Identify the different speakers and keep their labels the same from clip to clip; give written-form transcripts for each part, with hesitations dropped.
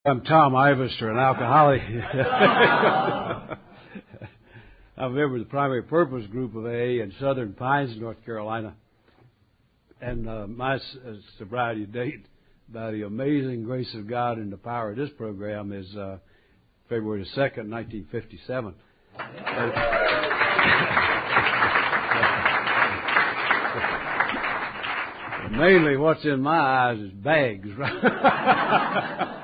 Speaker 1: I'm Tom Ivester, an alcoholic. I'm a member of the Primary Purpose Group of AA in Southern Pines, North Carolina. And my sobriety date, by the amazing grace of God and the power of this program, is February 2nd, 1957. Mainly what's in my eyes is bags, right?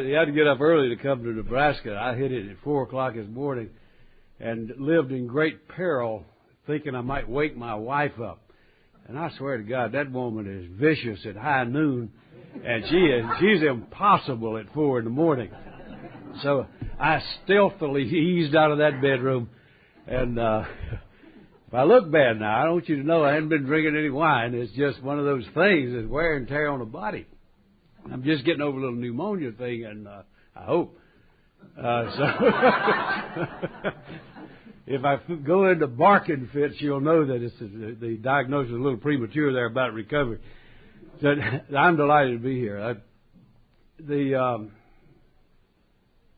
Speaker 1: You had to get up early to come to Nebraska. I hit it at 4 o'clock this morning and lived in great peril thinking I might wake my wife up. And I swear to God, that woman is vicious at high noon, and she's impossible at 4 in the morning. So I stealthily eased out of that bedroom, and if I look bad now, I want you to know I hadn't been drinking any wine. It's just one of those things that's wear and tear on the body. I'm just getting over a little pneumonia thing, and I hope. If I go into barking fits, you'll know that the diagnosis is a little premature there about recovery. So I'm delighted to be here.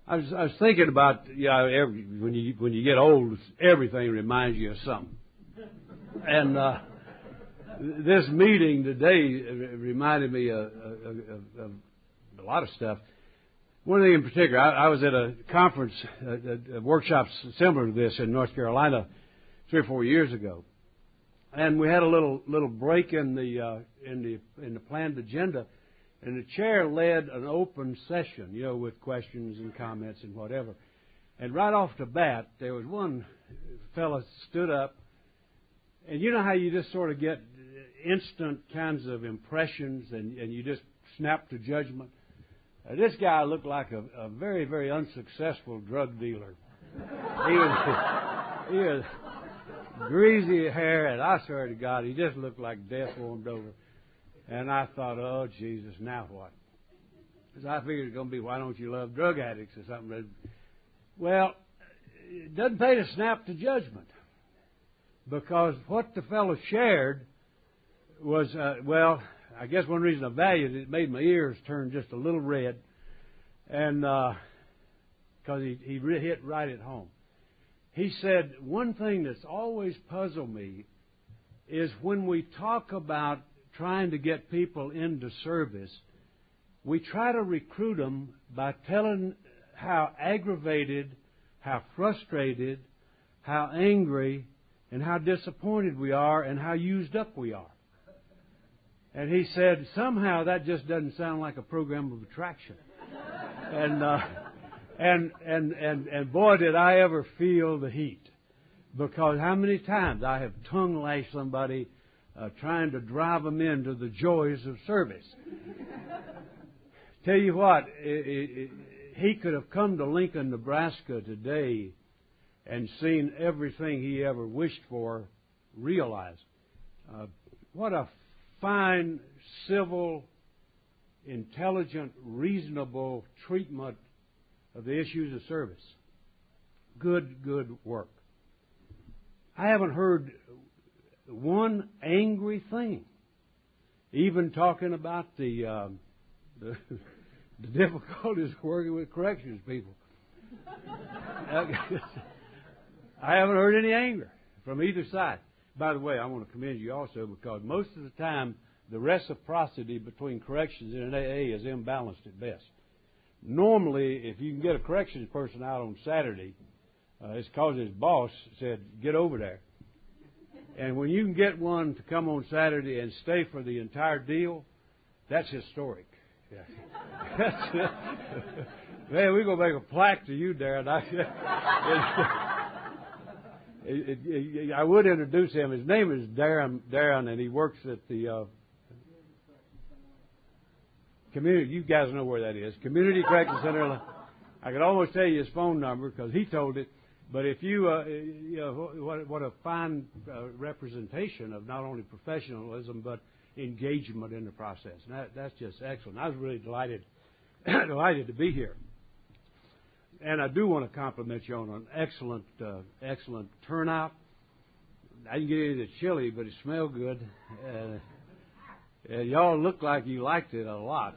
Speaker 1: I was thinking about when you get old, everything reminds you of something. And this meeting today reminded me of a lot of stuff. One thing in particular, I was at a conference, a workshop similar to this in North Carolina 3 or 4 years ago, and we had a little break in the planned agenda, and the chair led an open session, with questions and comments and whatever. And right off the bat, there was one fellow stood up, and you know how you just sort of get instant kinds of impressions, and you just snap to judgment. This guy looked like a very, very unsuccessful drug dealer. He was greasy hair, and I swear to God, he just looked like death warmed over. And I thought, oh, Jesus, now what? Because I figured it's going to be, why don't you love drug addicts or something? Well, it doesn't pay to snap to judgment. Because what the fellow shared was, I guess one reason I valued it, it made my ears turn just a little red, and because he hit right at home. He said, one thing that's always puzzled me is when we talk about trying to get people into service, we try to recruit them by telling how aggravated, how frustrated, how angry, and how disappointed we are, and how used up we are. And he said, somehow that just doesn't sound like a program of attraction. And boy, did I ever feel the heat. Because how many times I have tongue-lashed somebody trying to drive them into the joys of service. Tell you what, he could have come to Lincoln, Nebraska today and seen everything he ever wished for realized. What a fine, civil, intelligent, reasonable treatment of the issues of service. Good work. I haven't heard one angry thing, even talking about the difficulties working with corrections people. I haven't heard any anger from either side. By the way, I want to commend you also because most of the time the reciprocity between corrections and an AA is imbalanced at best. Normally, if you can get a corrections person out on Saturday, it's because his boss said, get over there. And when you can get one to come on Saturday and stay for the entire deal, that's historic. Yeah. Man, we're going to make a plaque to you, Darren. I would introduce him. His name is Darren, and he works at the community. You guys know where that is. Community Corrections Center. I could almost tell you his phone number because he told it. But if you, what a fine representation of not only professionalism but engagement in the process. And that's just excellent. I was really delighted to be here. And I do want to compliment you on an excellent turnout. I didn't get any of the chili, but it smelled good. Y'all look like you liked it a lot.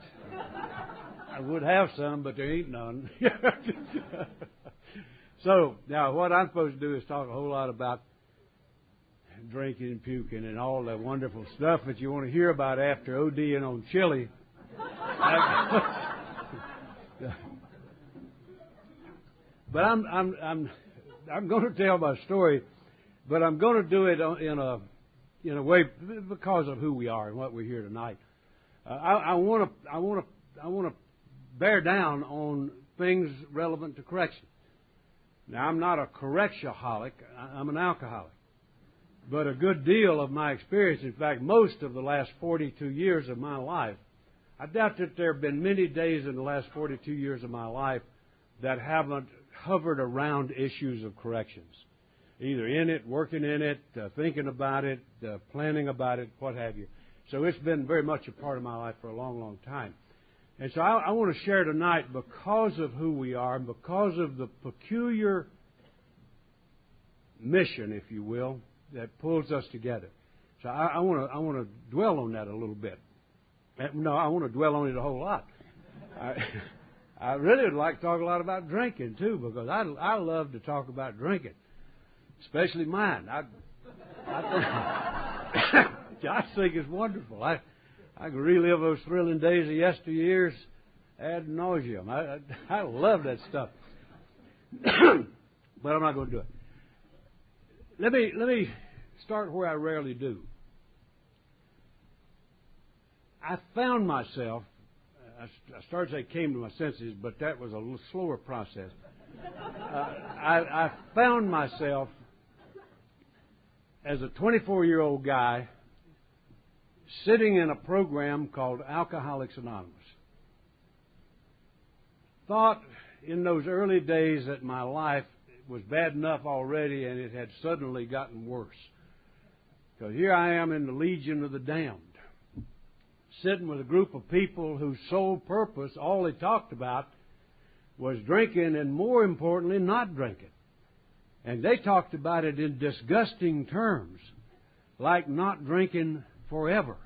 Speaker 1: I would have some, but there ain't none. So, now what I'm supposed to do is talk a whole lot about drinking and puking and all that wonderful stuff that you want to hear about after ODing on chili. But I'm going to tell my story, but I'm going to do it in a way because of who we are and what we're here tonight. I want to bear down on things relevant to correction. Now, I'm not a correctionaholic. I'm an alcoholic. But a good deal of my experience, in fact, most of the last 42 years of my life, I doubt that there have been many days in the last 42 years of my life that haven't hovered around issues of corrections. Either in it, working in it, thinking about it, planning about it, what have you. So it's been very much a part of my life for a long, long time. And so I want to share tonight, because of who we are and because of the peculiar mission, if you will, that pulls us together. So I want to dwell on that a little bit. No, I want to dwell on it a whole lot. I really would like to talk a lot about drinking too, because I love to talk about drinking, especially mine. I think it's wonderful. I can relive those thrilling days of yesteryears ad nauseum. I love that stuff. But I'm not going to do it. Let me start where I rarely do. I found myself, I started to say came to my senses, but that was a little slower process. I found myself as a 24-year-old guy sitting in a program called Alcoholics Anonymous. Thought in those early days that my life was bad enough already and it had suddenly gotten worse. So here I am in the Legion of the Damned, sitting with a group of people whose sole purpose, all they talked about, was drinking and, more importantly, not drinking. And they talked about it in disgusting terms, like not drinking forever.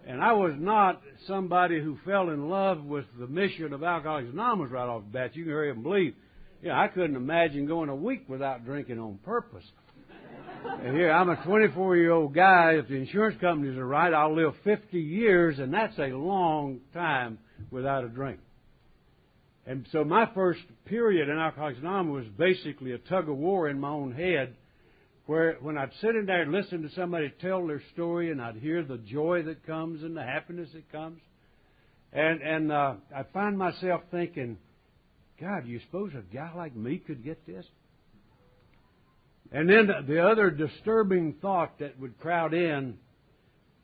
Speaker 1: And I was not somebody who fell in love with the mission of Alcoholics Anonymous right off the bat. You can hurry up and believe. I couldn't imagine going a week without drinking on purpose. And here, I'm a 24-year-old guy. If the insurance companies are right, I'll live 50 years, and that's a long time without a drink. And so my first period in Alcoholics Anonymous was basically a tug-of-war in my own head, where when I'd sit in there and listen to somebody tell their story, and I'd hear the joy that comes and the happiness that comes, and I'd find myself thinking, God, do you suppose a guy like me could get this? And then the other disturbing thought that would crowd in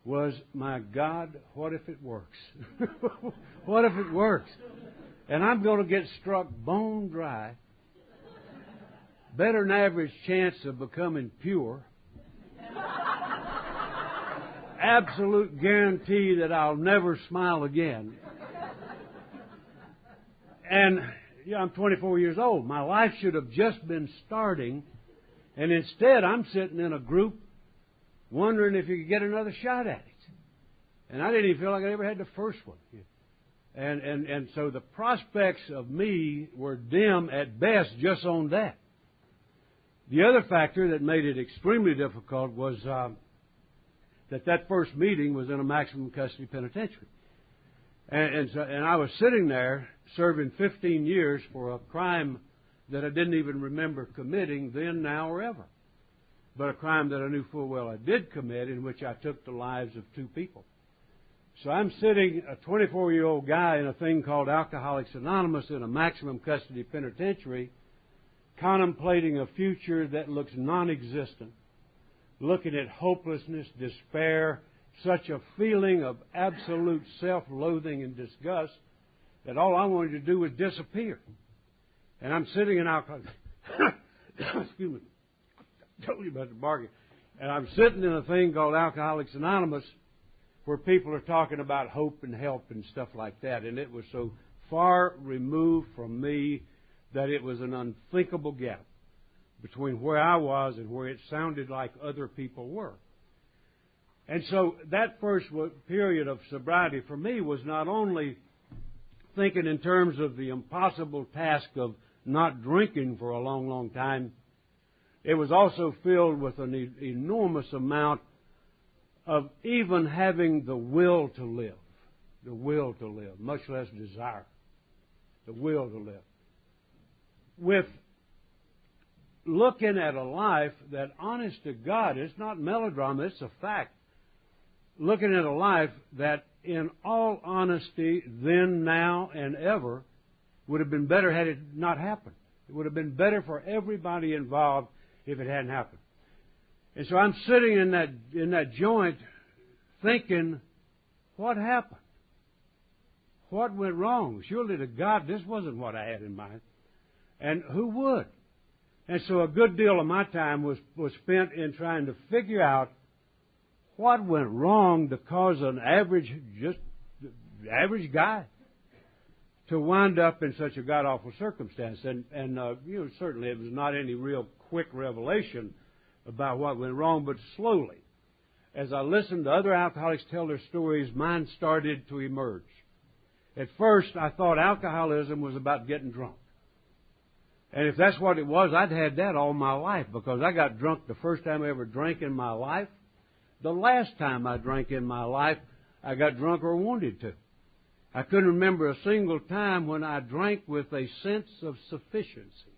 Speaker 1: was, my God, what if it works? What if it works? And I'm going to get struck bone dry. Better than average chance of becoming pure. Absolute guarantee that I'll never smile again. And I'm 24 years old. My life should have just been starting. And instead, I'm sitting in a group wondering if you could get another shot at it. And I didn't even feel like I ever had the first one. And so the prospects of me were dim at best just on that. The other factor that made it extremely difficult was that first meeting was in a maximum custody penitentiary. And I was sitting there serving 15 years for a crime that I didn't even remember committing then, now, or ever. But a crime that I knew full well I did commit, in which I took the lives of 2 people. So I'm sitting, a 24-year-old guy, in a thing called Alcoholics Anonymous in a maximum custody penitentiary, contemplating a future that looks non-existent, looking at hopelessness, despair, such a feeling of absolute self-loathing and disgust that all I wanted to do was disappear. And I'm sitting in Alcoholics... Excuse me. I told you about the bargain. And I'm sitting in a thing called Alcoholics Anonymous, where people are talking about hope and help and stuff like that. And it was so far removed from me that it was an unthinkable gap between where I was and where it sounded like other people were. And so that first period of sobriety for me was not only thinking in terms of the impossible task of not drinking for a long, long time, it was also filled with an enormous amount of even having the will to live. The will to live, much less desire. The will to live. With looking at a life that, honest to God, it's not melodrama, it's a fact. Looking at a life that, in all honesty, then, now, and ever, would have been better had it not happened. It would have been better for everybody involved if it hadn't happened. And so I'm sitting in that joint thinking, what happened? What went wrong? Surely to God, this wasn't what I had in mind. And who would? And so a good deal of my time was spent in trying to figure out what went wrong to cause an average guy to wind up in such a god-awful circumstance. And certainly it was not any real quick revelation about what went wrong, but slowly, as I listened to other alcoholics tell their stories, mine started to emerge. At first, I thought alcoholism was about getting drunk. And if that's what it was, I'd had that all my life, because I got drunk the first time I ever drank in my life. The last time I drank in my life, I got drunk or wanted to. I couldn't remember a single time when I drank with a sense of sufficiency.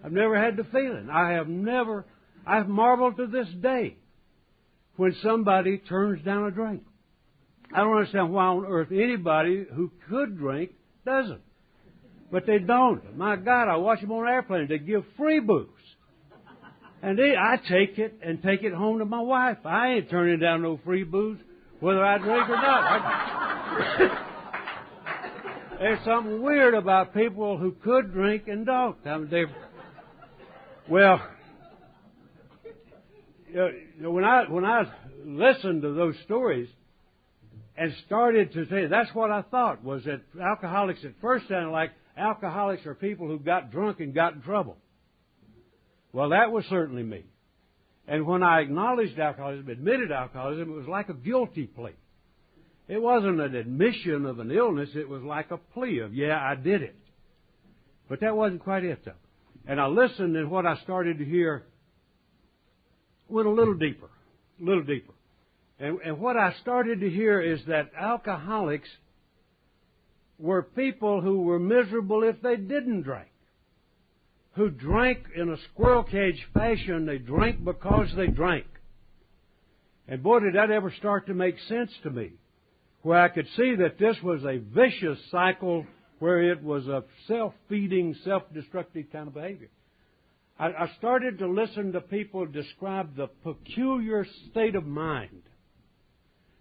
Speaker 1: I've never had the feeling. I've marveled to this day when somebody turns down a drink. I don't understand why on earth anybody who could drink doesn't. But they don't. My God, I watch them on airplanes. They give free booze. And I take it and take it home to my wife. I ain't turning down no free booze, whether I drink or not. There's something weird about people who could drink and don't. When I listened to those stories and started to say, that's what I thought, was that alcoholics at first sounded like alcoholics are people who got drunk and got in trouble. Well, that was certainly me. And when I acknowledged alcoholism, admitted alcoholism, it was like a guilty plea. It wasn't an admission of an illness. It was like a plea of, yeah, I did it. But that wasn't quite it, though. And I listened, and what I started to hear went a little deeper. And what I started to hear is that alcoholics were people who were miserable if they didn't drink, who drank in a squirrel cage fashion. They drank because they drank. And boy, did that ever start to make sense to me, where I could see that this was a vicious cycle, where it was a self-feeding, self-destructive kind of behavior. I started to listen to people describe the peculiar state of mind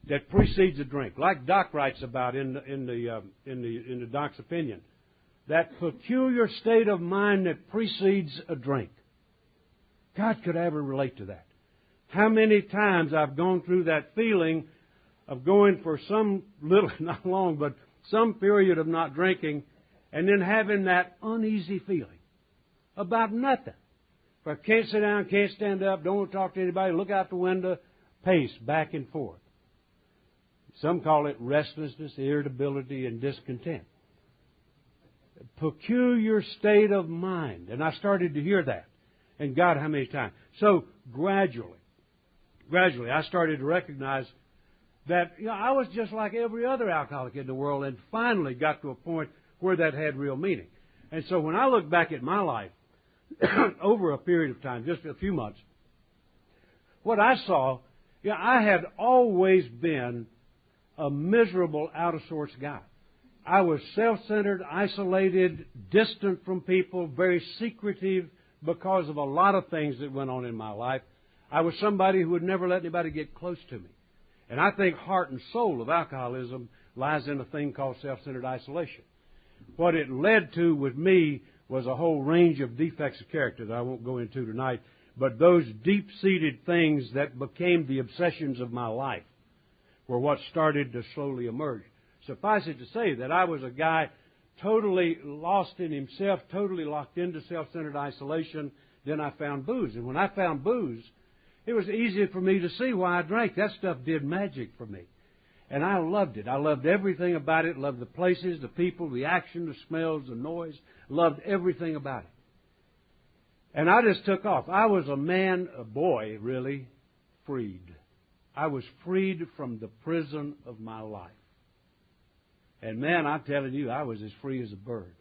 Speaker 1: that precedes a drink, like Doc writes about in the Doc's opinion. That peculiar state of mind that precedes a drink. God, could I ever relate to that? How many times I've gone through that feeling of going for some little, not long, but some period of not drinking, and then having that uneasy feeling about nothing. If I can't sit down, can't stand up, don't want to talk to anybody, look out the window, pace back and forth. Some call it restlessness, irritability, and discontent. A peculiar state of mind. And I started to hear that. And God, how many times? So gradually, I started to recognize that I was just like every other alcoholic in the world, and finally got to a point where that had real meaning. And so when I look back at my life, over a period of time, just a few months, what I saw, I had always been a miserable, out-of-sorts guy. I was self-centered, isolated, distant from people, very secretive because of a lot of things that went on in my life. I was somebody who would never let anybody get close to me. And I think heart and soul of alcoholism lies in a thing called self-centered isolation. What it led to with me was a whole range of defects of character that I won't go into tonight, but those deep-seated things that became the obsessions of my life were what started to slowly emerge. Suffice it to say that I was a guy totally lost in himself, totally locked into self-centered isolation. Then I found booze. And when I found booze, It was easy for me to see why I drank. That stuff did magic for me. And I loved it. I loved everything about it. Loved the places, the people, the action, the smells, the noise. Loved everything about it. And I just took off. I was a boy, really, freed. I was freed from the prison of my life. And man, I'm telling you, I was as free as a bird.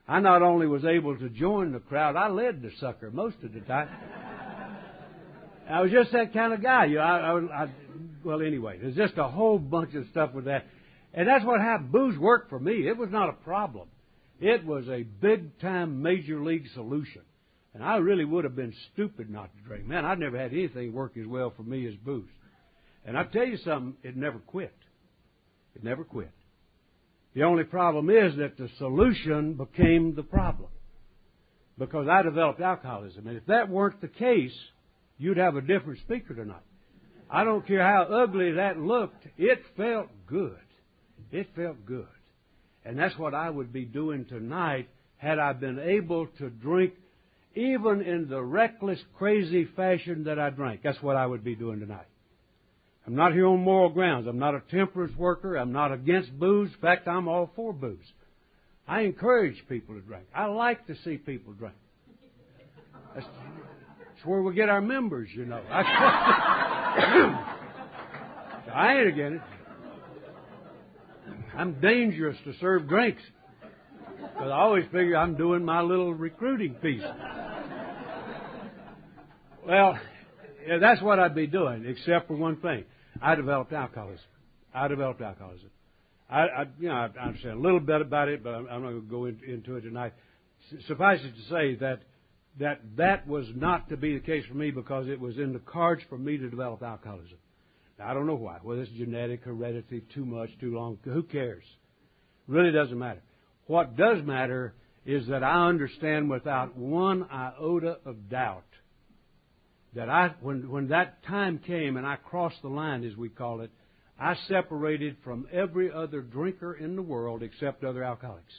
Speaker 1: I not only was able to join the crowd, I led the sucker most of the time. I was just that kind of guy. Well, anyway, there's just a whole bunch of stuff with that. And that's what happened. Booze worked for me. It was not a problem. It was a big-time major league solution. And I really would have been stupid not to drink. Man, I'd never had anything work as well for me as booze. And I tell you something, it never quit. It never quit. The only problem is that the solution became the problem. Because I developed alcoholism. And if that weren't the case, you'd have a different speaker tonight. I don't care how ugly that looked, it felt good. It felt good. And that's what I would be doing tonight had I been able to drink even in the reckless, crazy fashion that I drank. That's what I would be doing tonight. I'm not here on moral grounds. I'm not a temperance worker. I'm not against booze. In fact, I'm all for booze. I encourage people to drink. I like to see people drink. That's where we get our members, you know. I ain't against it. I'm dangerous to serve drinks. But I always figure I'm doing my little recruiting piece. Well, that's what I'd be doing, except for one thing. I developed alcoholism. I understand a little bit about it, but I'm not going to go into it tonight. Suffice it to say that was not to be the case for me because it was in the cards for me to develop alcoholism. Now, I don't know why. Whether it's genetic, heredity, too much, too long, who cares? Really doesn't matter. What does matter is that I understand without one iota of doubt that when that time came and I crossed the line, as we call it, I separated from every other drinker in the world except other alcoholics.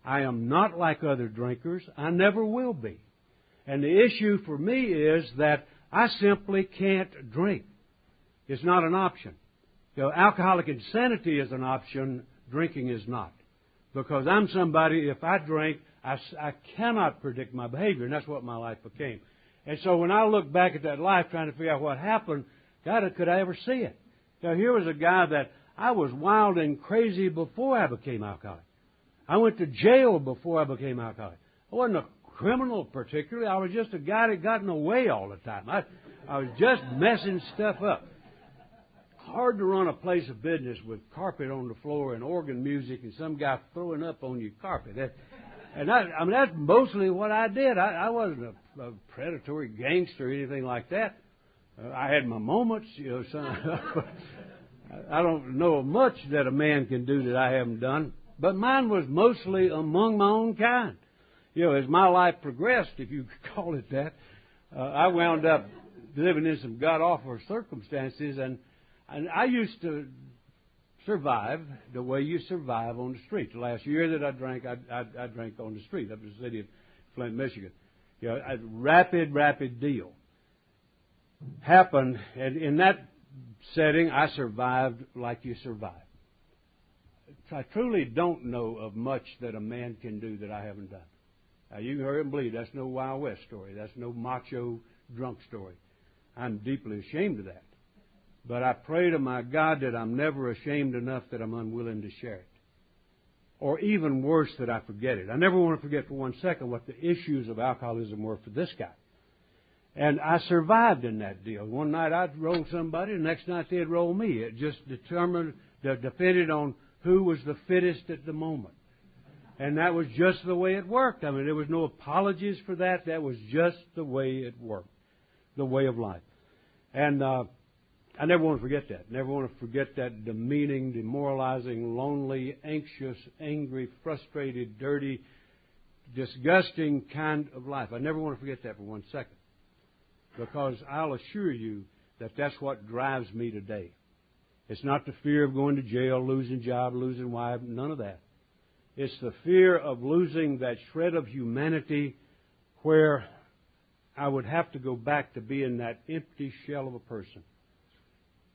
Speaker 1: I am not like other drinkers. I never will be. And the issue for me is that I simply can't drink. It's not an option. Alcoholic insanity is an option. Drinking is not. Because I'm somebody, if I drink, I cannot predict my behavior. And that's what my life became. And so when I look back at that life trying to figure out what happened, God, could I ever see it? Now, here was a guy that I was wild and crazy before I became alcoholic. I went to jail before I became alcoholic. I wasn't a criminal particularly. I was just a guy that got in the way all the time. I was just messing stuff up. Hard to run a place of business with carpet on the floor and organ music and some guy throwing up on your carpet. That's mostly what I did. I wasn't a predatory gangster or anything like that. I had my moments, I don't know much that a man can do that I haven't done. But mine was mostly among my own kind. As my life progressed, if you could call it that, I wound up living in some god-awful circumstances, and I used to survive the way you survive on the street. The last year that I drank, I drank on the street up in the city of Flint, Michigan. A rapid deal happened, and in that setting, I survived like you survive. I truly don't know of much that a man can do that I haven't done. Now, you can hurry and believe that's no Wild West story. That's no macho drunk story. I'm deeply ashamed of that. But I pray to my God that I'm never ashamed enough that I'm unwilling to share it. Or even worse, that I forget it. I never want to forget for 1 second what the issues of alcoholism were for this guy. And I survived in that deal. One night I'd roll somebody, the next night they'd roll me. It just depended on who was the fittest at the moment. And that was just the way it worked. I mean, there was no apologies for that. That was just the way it worked, the way of life. And I never want to forget that. Never want to forget that demeaning, demoralizing, lonely, anxious, angry, frustrated, dirty, disgusting kind of life. I never want to forget that for 1 second. Because I'll assure you that that's what drives me today. It's not the fear of going to jail, losing job, losing wife, none of that. It's the fear of losing that shred of humanity where I would have to go back to being that empty shell of a person.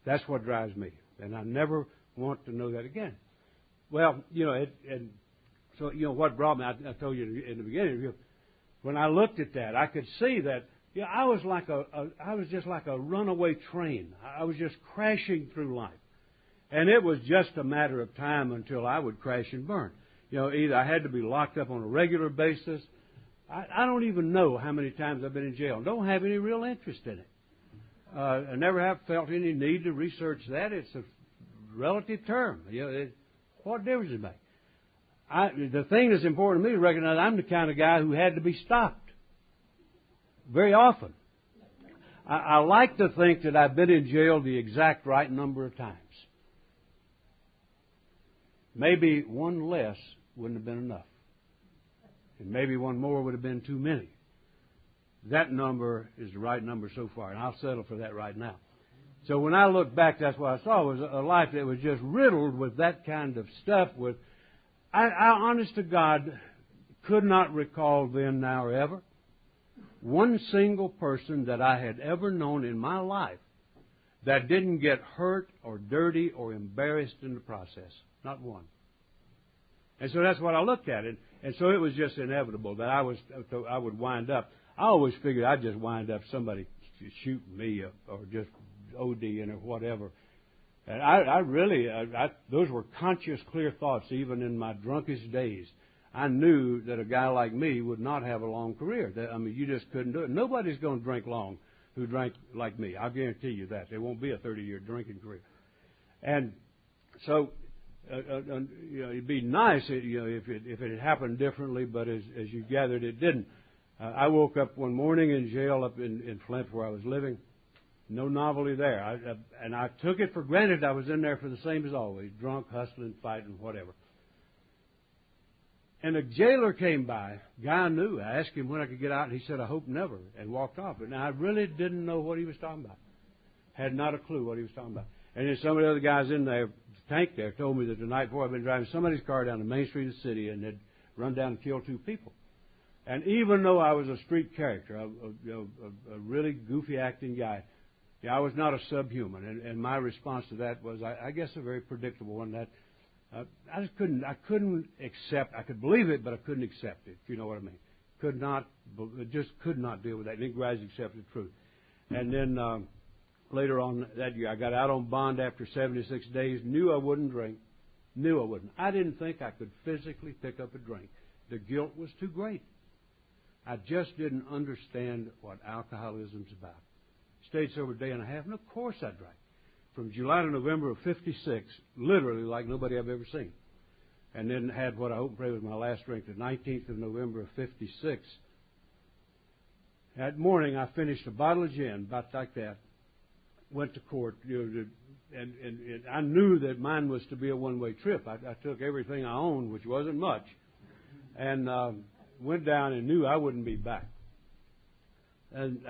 Speaker 1: That's what drives me. And I never want to know that again. Well, so what brought me, I told you in the beginning, when I looked at that, I could see that I was just like a runaway train. I was just crashing through life. And it was just a matter of time until I would crash and burn. Either I had to be locked up on a regular basis. I don't even know how many times I've been in jail. Don't have any real interest in it. I never have felt any need to research that. It's a relative term. What difference does it make? The thing that's important to me is recognize I'm the kind of guy who had to be stopped very often. I like to think that I've been in jail the exact right number of times. Maybe one less wouldn't have been enough. And maybe one more would have been too many. That number is the right number so far, and I'll settle for that right now. So when I look back, that's what I saw was a life that was just riddled with that kind of stuff. I honest to God, could not recall then, now, or ever, one single person that I had ever known in my life that didn't get hurt or dirty or embarrassed in the process. Not one. And so that's what I looked at. And so it was just inevitable that I would wind up. I always figured I'd just wind up somebody shooting me or just ODing or whatever. And those were conscious, clear thoughts even in my drunkest days. I knew that a guy like me would not have a long career. You just couldn't do it. Nobody's going to drink long who drank like me. I'll guarantee you that. There won't be a 30-year drinking career. And so, it'd be nice, if it had happened differently, but as you gathered, it didn't. I woke up one morning in jail up in Flint where I was living. No novelty there. And I took it for granted I was in there for the same as always, drunk, hustling, fighting, whatever. And a jailer came by, guy I knew. I asked him when I could get out, and he said, "I hope never," and walked off. And I really didn't know what he was talking about. Had not a clue what he was talking about. And then some of the other guys in there, the tank there, told me that the night before I'd been driving somebody's car down the main street of the city and had run down and killed 2 people. And even though I was a street character, a really goofy acting guy, I was not a subhuman. And my response to that was, I guess, a very predictable one. That I couldn't accept. I could believe it, but I couldn't accept it. If you know what I mean. Could not deal with that. Didn't gradually accept the truth. And then later on that year, I got out on bond after 76 days. Knew I wouldn't drink. Knew I wouldn't. I didn't think I could physically pick up a drink. The guilt was too great. I just didn't understand what alcoholism's about. Stayed sober a day and a half, and of course I drank. From July to November of 56, literally like nobody I've ever seen. And then had what I hope and pray was my last drink, the 19th of November of 56. That morning I finished a bottle of gin, about like that. Went to court, and I knew that mine was to be a one-way trip. I took everything I owned, which wasn't much, and went down and knew I wouldn't be back. And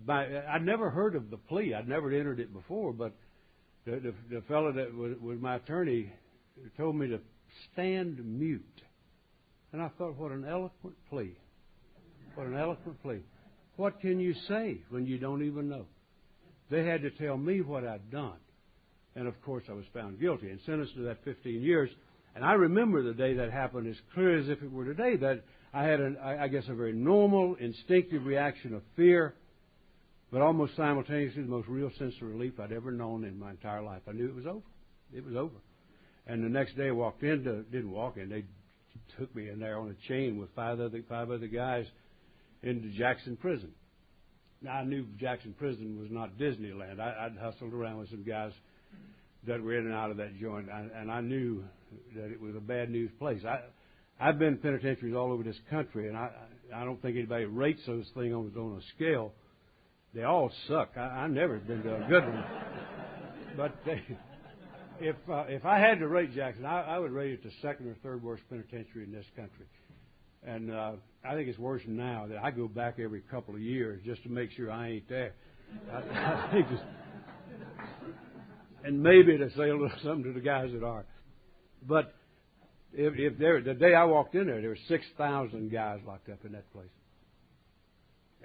Speaker 1: I'd never heard of the plea. I'd never entered it before, but the fellow that was my attorney told me to stand mute. And I thought, what an eloquent plea. What an eloquent plea. What can you say when you don't even know? They had to tell me what I'd done. And, of course, I was found guilty and sentenced to that 15 years. And I remember the day that happened as clear as if it were today, that I had, I guess, a very normal, instinctive reaction of fear, but almost simultaneously the most real sense of relief I'd ever known in my entire life. I knew it was over. It was over. And the next day I didn't walk in, they took me in there on a chain with five other guys into Jackson Prison. Now, I knew Jackson Prison was not Disneyland. I'd hustled around with some guys that were in and out of that joint, and I knew that it was a bad news place. I've been in penitentiaries all over this country, and I don't think anybody rates those things on a scale. They all suck. I never been to a good one. But if I had to rate Jackson, I would rate it the second or third worst penitentiary in this country. And I think it's worse now that I go back every couple of years just to make sure I ain't there. I think and maybe to say a little something to the guys that are. But the day I walked in there were 6,000 guys locked up in that place.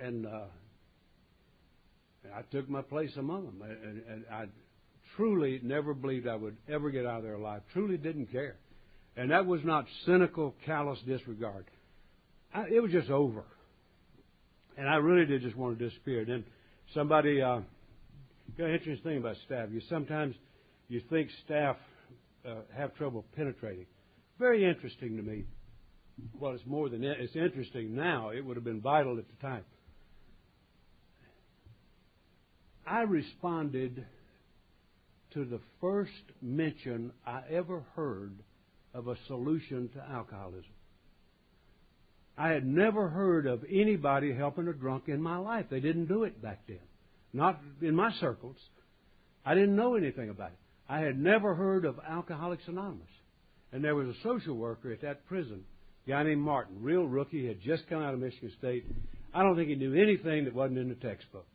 Speaker 1: And I took my place among them. And I truly never believed I would ever get out of there alive. Truly didn't care. And that was not cynical, callous disregard. It was just over. And I really did just want to disappear. Then somebody, got an interesting thing about staff. Sometimes you think staff have trouble penetrating. Very interesting to me. Well, it's more than it's interesting now. It would have been vital at the time. I responded to the first mention I ever heard of a solution to alcoholism. I had never heard of anybody helping a drunk in my life. They didn't do it back then. Not in my circles. I didn't know anything about it. I had never heard of Alcoholics Anonymous. And there was a social worker at that prison, a guy named Martin, real rookie, had just come out of Michigan State. I don't think he knew anything that wasn't in the textbook.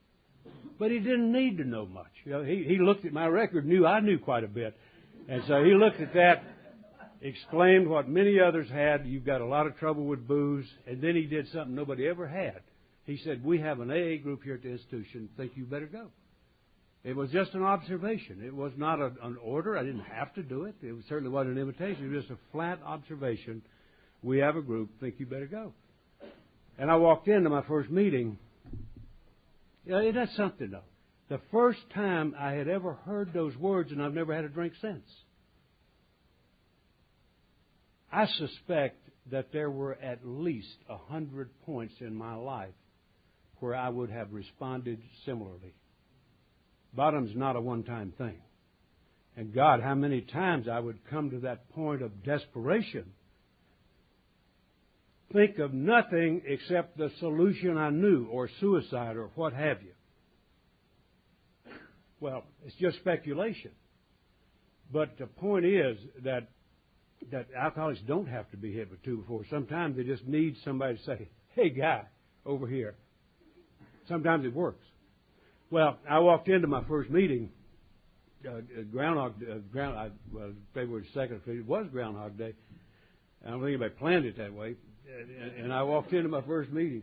Speaker 1: But he didn't need to know much. You know, he looked at my record, knew I knew quite a bit. And so he looked at that, exclaimed what many others had, you've got a lot of trouble with booze. And then he did something nobody ever had. He said, we have an AA group here at the institution. Think you better go. It was just an observation. It was not an order. I didn't have to do it. It certainly wasn't an invitation. It was just a flat observation. We have a group. Think you better go. And I walked into my first meeting. That's something, though. The first time I had ever heard those words, and I've never had a drink since. I suspect that there were at least 100 points in my life where I would have responded similarly. Bottom's not a one-time thing. And God, how many times I would come to that point of desperation, think of nothing except the solution I knew, or suicide, or what have you. Well, it's just speculation. But the point is that alcoholics don't have to be hit with 2 before. Sometimes they just need somebody to say, hey, guy, over here. Sometimes it works. Well, I walked into my first meeting, February 2nd, it was Groundhog Day. I don't think anybody planned it that way. And I walked into my first meeting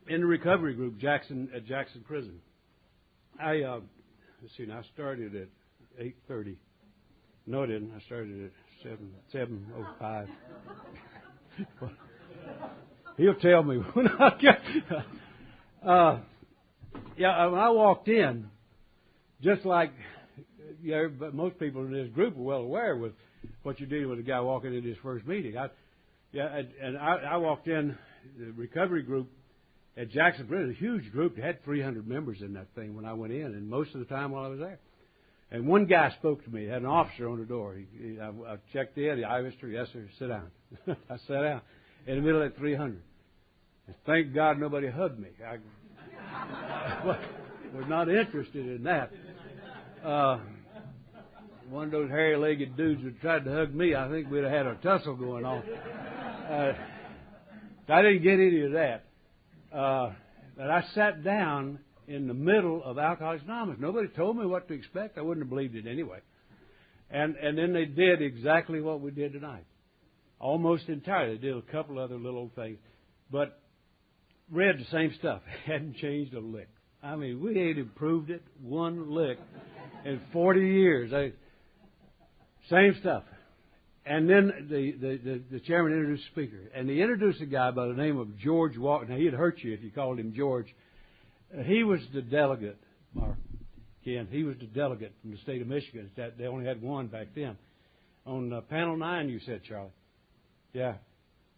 Speaker 1: in the recovery group, at Jackson Prison. I started at 8:30. No, I didn't. I started at 7:05. He'll tell me when I get. When I walked in, just like but most people in this group are well aware with what you're dealing with a guy walking into his first meeting. I walked in the recovery group at Jackson Prison, a huge group. They had 300 members in that thing when I went in, and most of the time while I was there. And one guy spoke to me. Had an officer on the door. I checked in. I asked her, yes, sir, sit down. I sat down in the middle of that 300. And thank God nobody hugged me. I was not interested in that. One of those hairy-legged dudes who tried to hug me, I think we'd have had a tussle going on. I didn't get any of that. But I sat down in the middle of Alcoholics Anonymous. Nobody told me what to expect. I wouldn't have believed it anyway. And then they did exactly what we did tonight. Almost entirely. They did a couple other little things. But read the same stuff. Hadn't changed a lick. I mean, we ain't improved it one lick in 40 years. Same stuff. And then the chairman introduced the speaker. And he introduced a guy by the name of George Walker. Now, he'd hurt you if you called him George. He was the delegate, Mark. Ken, he was the delegate from the state of Michigan. They only had one back then. On panel 9, you said, Charlie. Yeah.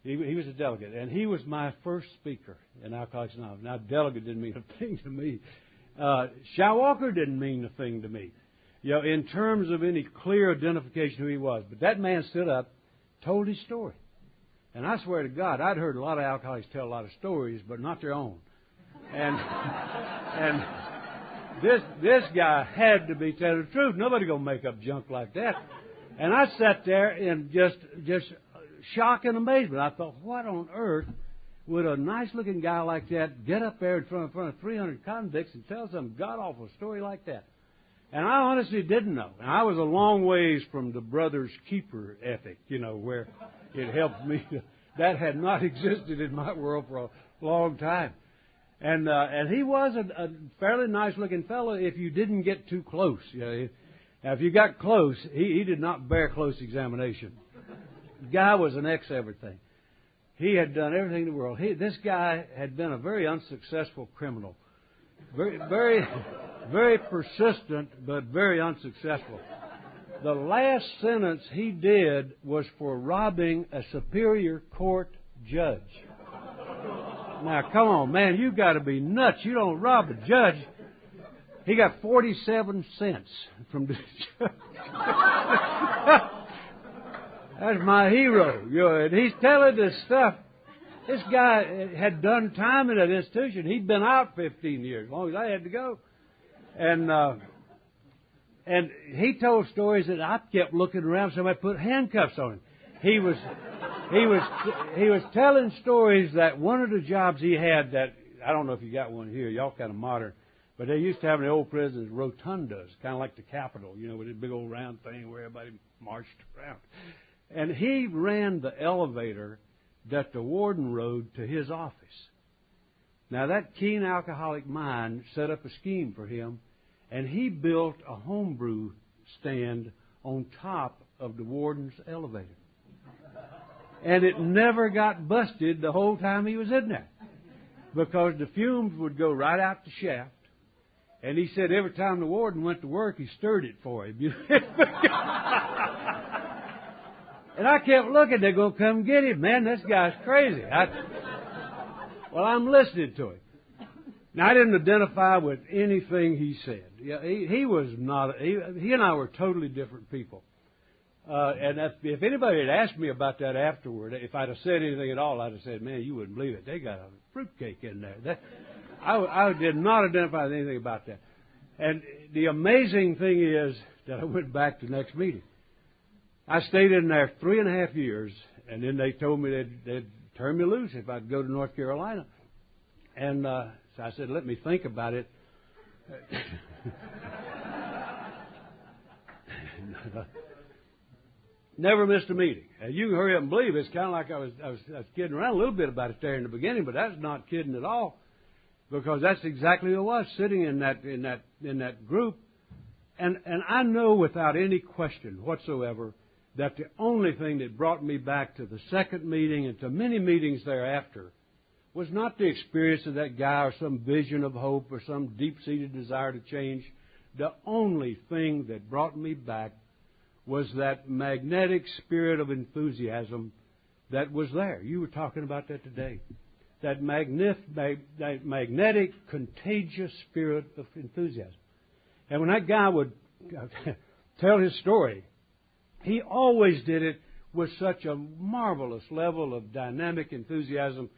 Speaker 1: He was a delegate. And he was my first speaker in Alcoholics Anonymous. Now, delegate didn't mean a thing to me. Shao Walker didn't mean a thing to me. In terms of any clear identification who he was. But that man stood up, told his story. And I swear to God, I'd heard a lot of alcoholics tell a lot of stories, but not their own. And this guy had to be telling the truth. Nobody gonna make up junk like that. And I sat there in just shock and amazement. I thought, what on earth would a nice-looking guy like that get up there in front of 300 convicts and tell some god-awful story like that? And I honestly didn't know. And I was a long ways from the brother's keeper ethic, where it helped me. That had not existed in my world for a long time. And he was a fairly nice-looking fellow if you didn't get too close. You know, now, if you got close, he did not bear close examination. The guy was an ex-everything. He had done everything in the world. This guy had been a very unsuccessful criminal. Very persistent, but very unsuccessful. The last sentence he did was for robbing a superior court judge. Now, come on, man, you got to be nuts. You don't rob a judge. He got 47 cents from the judge. That's my hero. You know, and he's telling this stuff. This guy had done time in that institution. He'd been out 15 years, as long as I had to go. And he told stories that I kept looking around. Somebody put handcuffs on him. He was telling stories that one of the jobs he had that, I don't know if you got one here, y'all kind of modern, but they used to have in the old prisons rotundas, kind of like the Capitol, you know, with a big old round thing where everybody marched around. And he ran the elevator that the warden rode to his office. Now, that keen alcoholic mind set up a scheme for him, and he built a homebrew stand on top of the warden's elevator. And it never got busted the whole time he was in there, because the fumes would go right out the shaft. And he said every time the warden went to work, he stirred it for him. And I kept looking, they're going to come get him. Man, this guy's crazy. Well, I'm listening to him. Now, I didn't identify with anything he said. Yeah, he was not. He and I were totally different people. And if anybody had asked me about that afterward, if I'd have said anything at all, I'd have said, "Man, you wouldn't believe it. They got a fruitcake in there." I did not identify with anything about that. And the amazing thing is that I went back to the next meeting. I stayed in there 3.5 years, and then they told me they'd turn me loose if I'd go to North Carolina. And so I said, let me think about it. Never missed a meeting. And you can hurry up and believe it. It's kind of like I was kidding around a little bit about it there in the beginning, but that's not kidding at all, because that's exactly who it was, sitting in that group. And I know without any question whatsoever that the only thing that brought me back to the second meeting and to many meetings thereafter was not the experience of that guy or some vision of hope or some deep-seated desire to change. The only thing that brought me back was that magnetic spirit of enthusiasm that was there. You were talking about that today. That magnetic, contagious spirit of enthusiasm. And when that guy would tell his story, he always did it with such a marvelous level of dynamic enthusiasm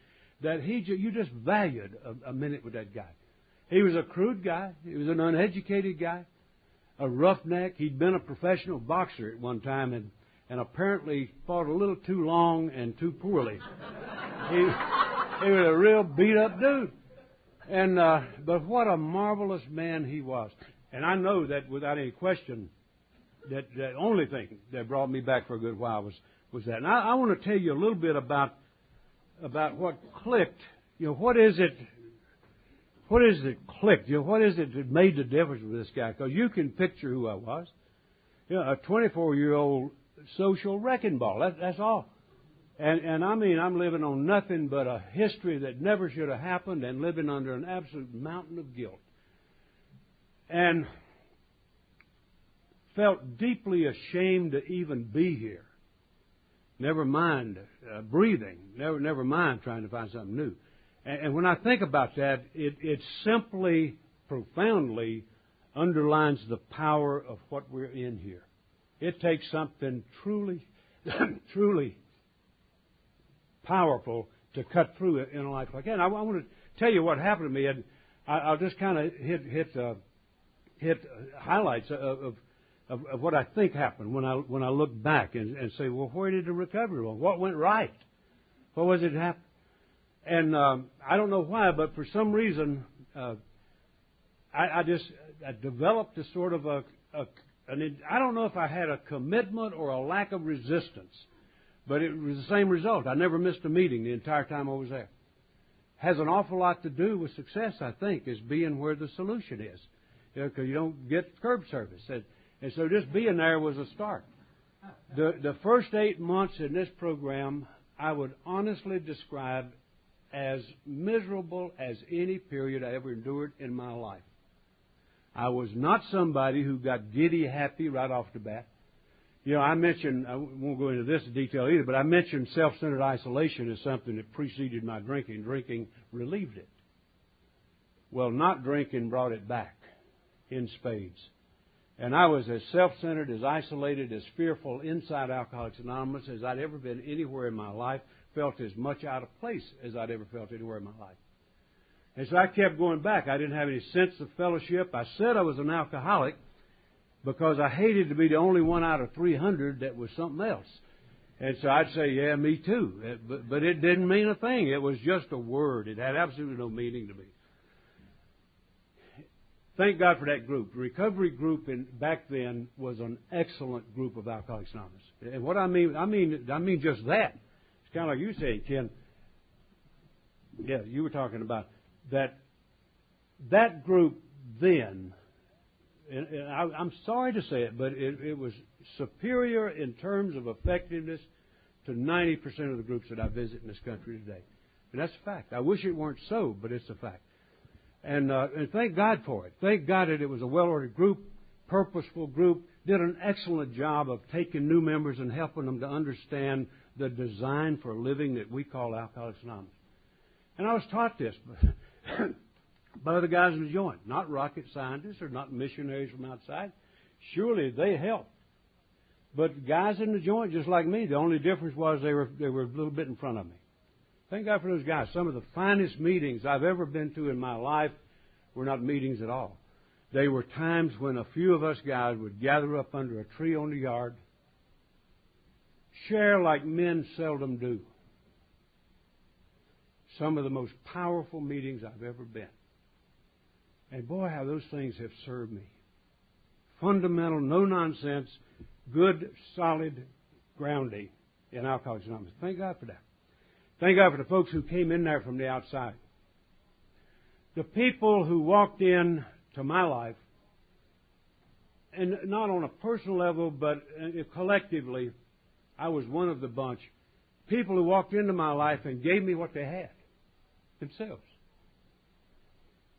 Speaker 1: that you just valued a minute with that guy. He was a crude guy. He was an uneducated guy, a roughneck. He'd been a professional boxer at one time and apparently fought a little too long and too poorly. He was a real beat-up dude. But what a marvelous man he was. And I know that without any question, that the only thing that brought me back for a good while was that. And I want to tell you a little bit about what clicked. You know, what is it clicked? You know, what is it that made the difference with this guy? Because you can picture who I was. You know, a 24-year-old social wrecking ball. That's all. And I mean, I'm living on nothing but a history that never should have happened and living under an absolute mountain of guilt. And felt deeply ashamed to even be here. Never mind breathing. Never mind trying to find something new. And when I think about that, it simply, profoundly underlines the power of what we're in here. It takes something truly, truly powerful to cut through it in a life like that. And I want to tell you what happened to me, and I'll just kind of hit highlights of what I think happened when I look back and say, well, where did the recovery go? What went right? What was it that happened? And I don't know why, but for some reason, I developed a sort of I don't know if I had a commitment or a lack of resistance, but it was the same result. I never missed a meeting the entire time I was there. has an awful lot to do with success, I think, is being where the solution is. Because you don't get curb service. And so just being there was a start. The first 8 months in this program, I would honestly describe as miserable as any period I ever endured in my life. I was not somebody who got giddy happy right off the bat. You know, I won't go into this in detail either, but I mentioned self-centered isolation as something that preceded my drinking. Drinking relieved it. Well, not drinking brought it back in spades. And I was as self-centered, as isolated, as fearful inside Alcoholics Anonymous as I'd ever been anywhere in my life, felt as much out of place as I'd ever felt anywhere in my life. And so I kept going back. I didn't have any sense of fellowship. I said I was an alcoholic because I hated to be the only one out of 300 that was something else. And so I'd say, yeah, me too. But it didn't mean a thing. It was just a word. It had absolutely no meaning to me. Thank God for that group. The recovery group back then was an excellent group of Alcoholics Anonymous. And what I mean just that. It's kind of like you said, Ken. Yeah, you were talking about that group then. And I'm sorry to say it, but it was superior in terms of effectiveness to 90% of the groups that I visit in this country today. And that's a fact. I wish it weren't so, but it's a fact. And thank God for it. Thank God that it was a well-ordered group, purposeful group, did an excellent job of taking new members and helping them to understand the design for a living that we call Alcoholics Anonymous. And I was taught this by other guys in the joint, not rocket scientists or not missionaries from outside. Surely they helped. But guys in the joint, just like me, the only difference was they were a little bit in front of me. Thank God for those guys. Some of the finest meetings I've ever been to in my life were not meetings at all. They were times when a few of us guys would gather up under a tree on the yard, share like men seldom do. Some of the most powerful meetings I've ever been. And boy, how those things have served me. Fundamental, no nonsense, good, solid grounding in Alcoholics Anonymous. Thank God for that. Thank God for the folks who came in there from the outside. The people who walked in to my life, and not on a personal level, but collectively, I was one of the bunch. People who walked into my life and gave me what they had themselves.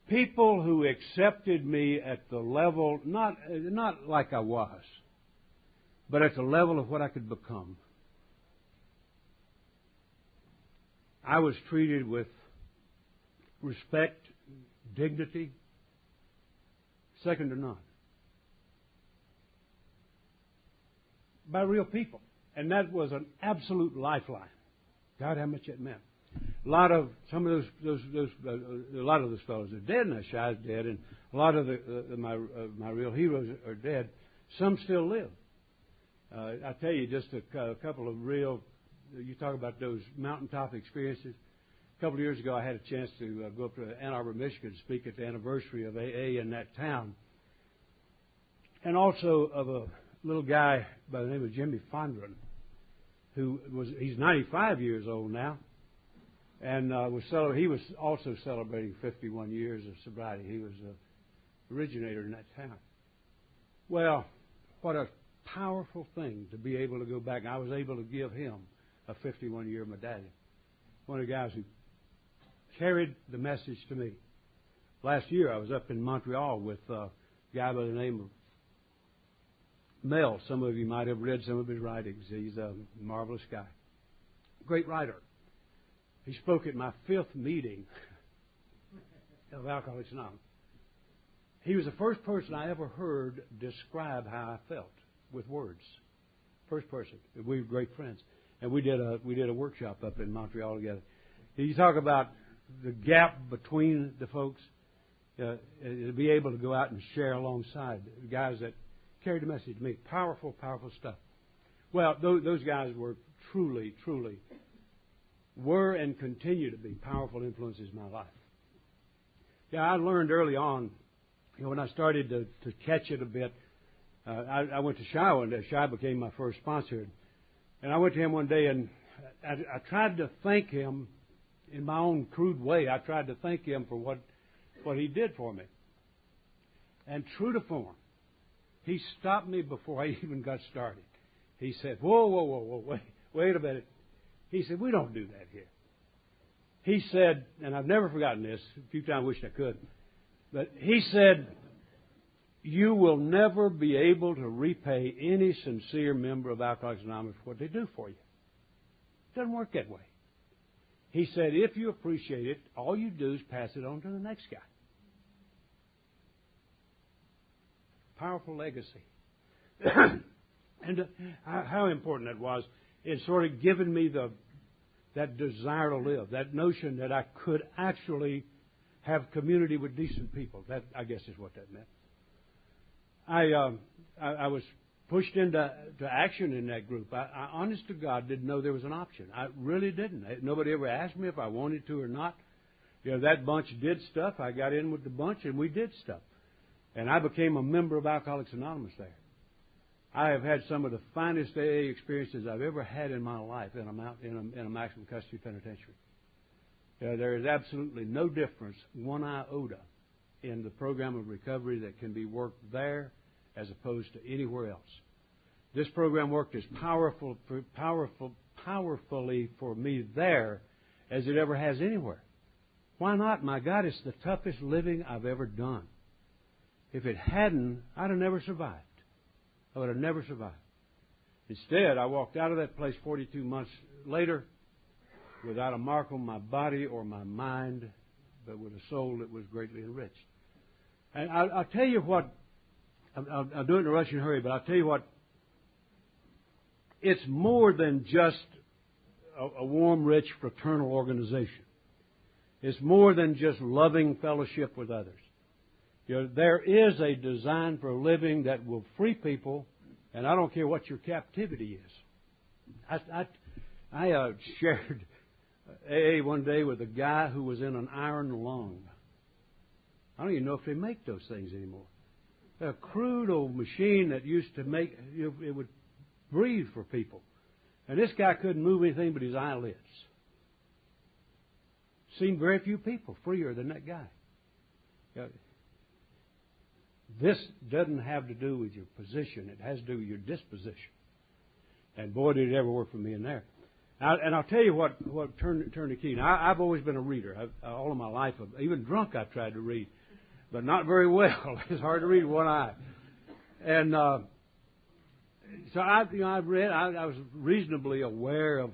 Speaker 1: People who accepted me at the level, not like I was, but at the level of what I could become. I was treated with respect, dignity, second to none, by real people. And that was an absolute lifeline. God, how much it meant. A lot of those fellows are dead now. Shai's dead, and a lot of my real heroes are dead. Some still live. I tell you, just a couple of real. You talk about those mountaintop experiences. A couple of years ago, I had a chance to go up to Ann Arbor, Michigan, to speak at the anniversary of AA in that town, and also of a little guy by the name of Jimmy Fondren, he's 95 years old now, and he was also celebrating 51 years of sobriety. He was an originator in that town. Well, what a powerful thing to be able to go back. I was able to give him a 51-year medallion. One of the guys who carried the message to me. Last year I was up in Montreal with a guy by the name of Mel. Some of you might have read some of his writings. He's a marvelous guy. Great writer. He spoke at my 5th meeting of Alcoholics Anonymous. He was the first person I ever heard describe how I felt with words. First person. We were great friends. And we did a workshop up in Montreal together. You talk about the gap between the folks, to be able to go out and share alongside the guys that carried the message to me. Powerful, powerful stuff. Well, those guys were truly and continue to be powerful influences in my life. Yeah, I learned early on, when I started to catch it a bit, I went to Shai one day. Shai became my first sponsor. And I went to him one day, and I tried to thank him in my own crude way, I tried to thank him for what he did for me. And true to form, he stopped me before I even got started. He said, whoa, wait a minute. He said, we don't do that here. He said, and I've never forgotten this, a few times I wish I could, but he said, you will never be able to repay any sincere member of Alcoholics Anonymous for what they do for you. It doesn't work that way. He said, if you appreciate it, all you do is pass it on to the next guy. Powerful legacy. And how important that was in sort of giving me that desire to live, that notion that I could actually have community with decent people. That, I guess, is what that meant. I was pushed into action in that group. I honest to God, didn't know there was an option. I really didn't. Nobody ever asked me if I wanted to or not. You know, that bunch did stuff. I got in with the bunch, and we did stuff. And I became a member of Alcoholics Anonymous there. I have had some of the finest AA experiences I've ever had in my life in a maximum custody penitentiary. There is absolutely no difference, one iota, in the program of recovery that can be worked there as opposed to anywhere else. This program worked as powerfully for me there as it ever has anywhere. Why not? My God, it's the toughest living I've ever done. If it hadn't, I'd have never survived. I would have never survived. Instead, I walked out of that place 42 months later without a mark on my body or my mind, but with a soul that was greatly enriched. And I'll tell you what, I'll do it in a rush and hurry, but I'll tell you what, it's more than just a warm, rich, fraternal organization. It's more than just loving fellowship with others. You know, there is a design for a living that will free people, and I don't care what your captivity is. I shared AA one day with a guy who was in an iron lung. I don't even know if they make those things anymore. A crude old machine that used to make, it would breathe for people. And this guy couldn't move anything but his eyelids. Seen very few people freer than that guy. This doesn't have to do with your position. It has to do with your disposition. And boy, did it ever work for me in there. And I'll tell you what turned the key. Now, I've always been a reader. All of my life, even drunk, I've tried to read. But not very well. It's hard to read with one eye. And so I read. I was reasonably aware of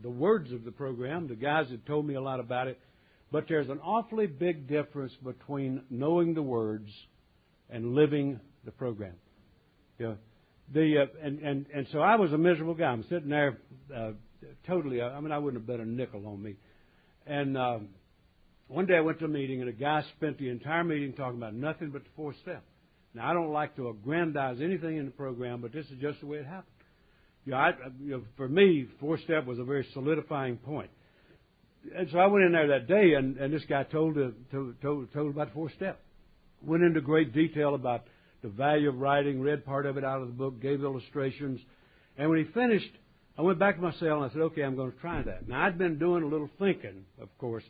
Speaker 1: the words of the program. The guys had told me a lot about it. But there's an awfully big difference between knowing the words and living the program. You know, and so I was a miserable guy. I'm sitting there totally. I mean, I wouldn't have bet a nickel on me. And one day I went to a meeting, and a guy spent the entire meeting talking about nothing but the fourth step. Now, I don't like to aggrandize anything in the program, but this is just the way it happened. You know, for me, fourth step was a very solidifying point. And so I went in there that day, and this guy told about the fourth step. Went into great detail about the value of writing, read part of it out of the book, gave illustrations. And when he finished, I went back to my cell and I said, okay, I'm going to try that. Now, I'd been doing a little thinking, of course,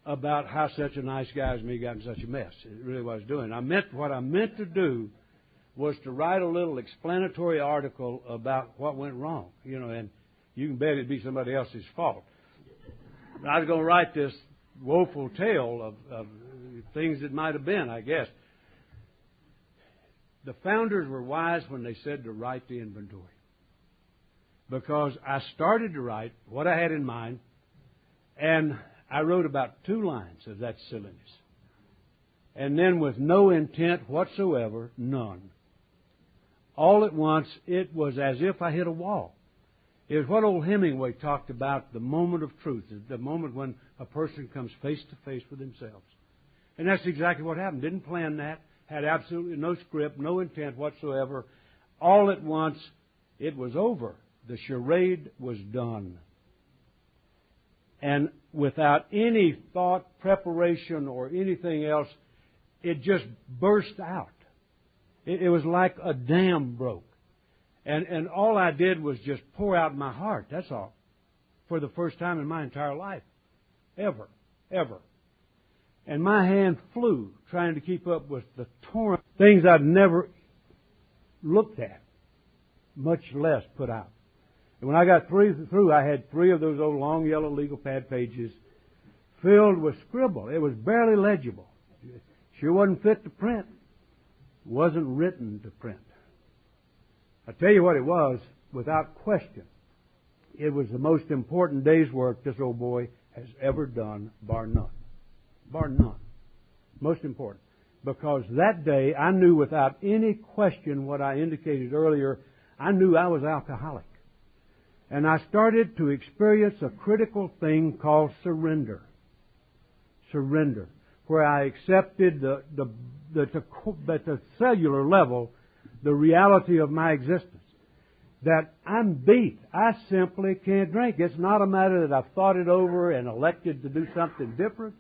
Speaker 1: about how such a nice guy as me got in such a mess. It really was doing. What I meant to do was to write a little explanatory article about what went wrong. You know, and you can bet it'd be somebody else's fault. I was going to write this woeful tale of things that might have been, I guess. The founders were wise when they said to write the inventory. Because I started to write what I had in mind, and I wrote about 2 lines of that silliness. And then with no intent whatsoever, none. All at once, it was as if I hit a wall. It was what old Hemingway talked about, the moment of truth, the moment when a person comes face to face with themselves. And that's exactly what happened. Didn't plan that, had absolutely no script, no intent whatsoever. All at once, it was over. The charade was done. And without any thought, preparation, or anything else, it just burst out. It was like a dam broke. And all I did was just pour out my heart. That's all. for the first time in my entire life. Ever. Ever. And my hand flew trying to keep up with the torrent things I'd never looked at, much less put out. And when I got through, I had 3 of those old long yellow legal pad pages filled with scribble. It was barely legible. Sure wasn't fit to print. Wasn't written to print. I tell you what it was, without question. It was the most important day's work this old boy has ever done, bar none. Bar none. Most important. Because that day I knew without any question what I indicated earlier. I knew I was alcoholic. And I started to experience a critical thing called surrender. Surrender. Where I accepted at the cellular level the reality of my existence. That I'm beat. I simply can't drink. It's not a matter that I've thought it over and elected to do something different.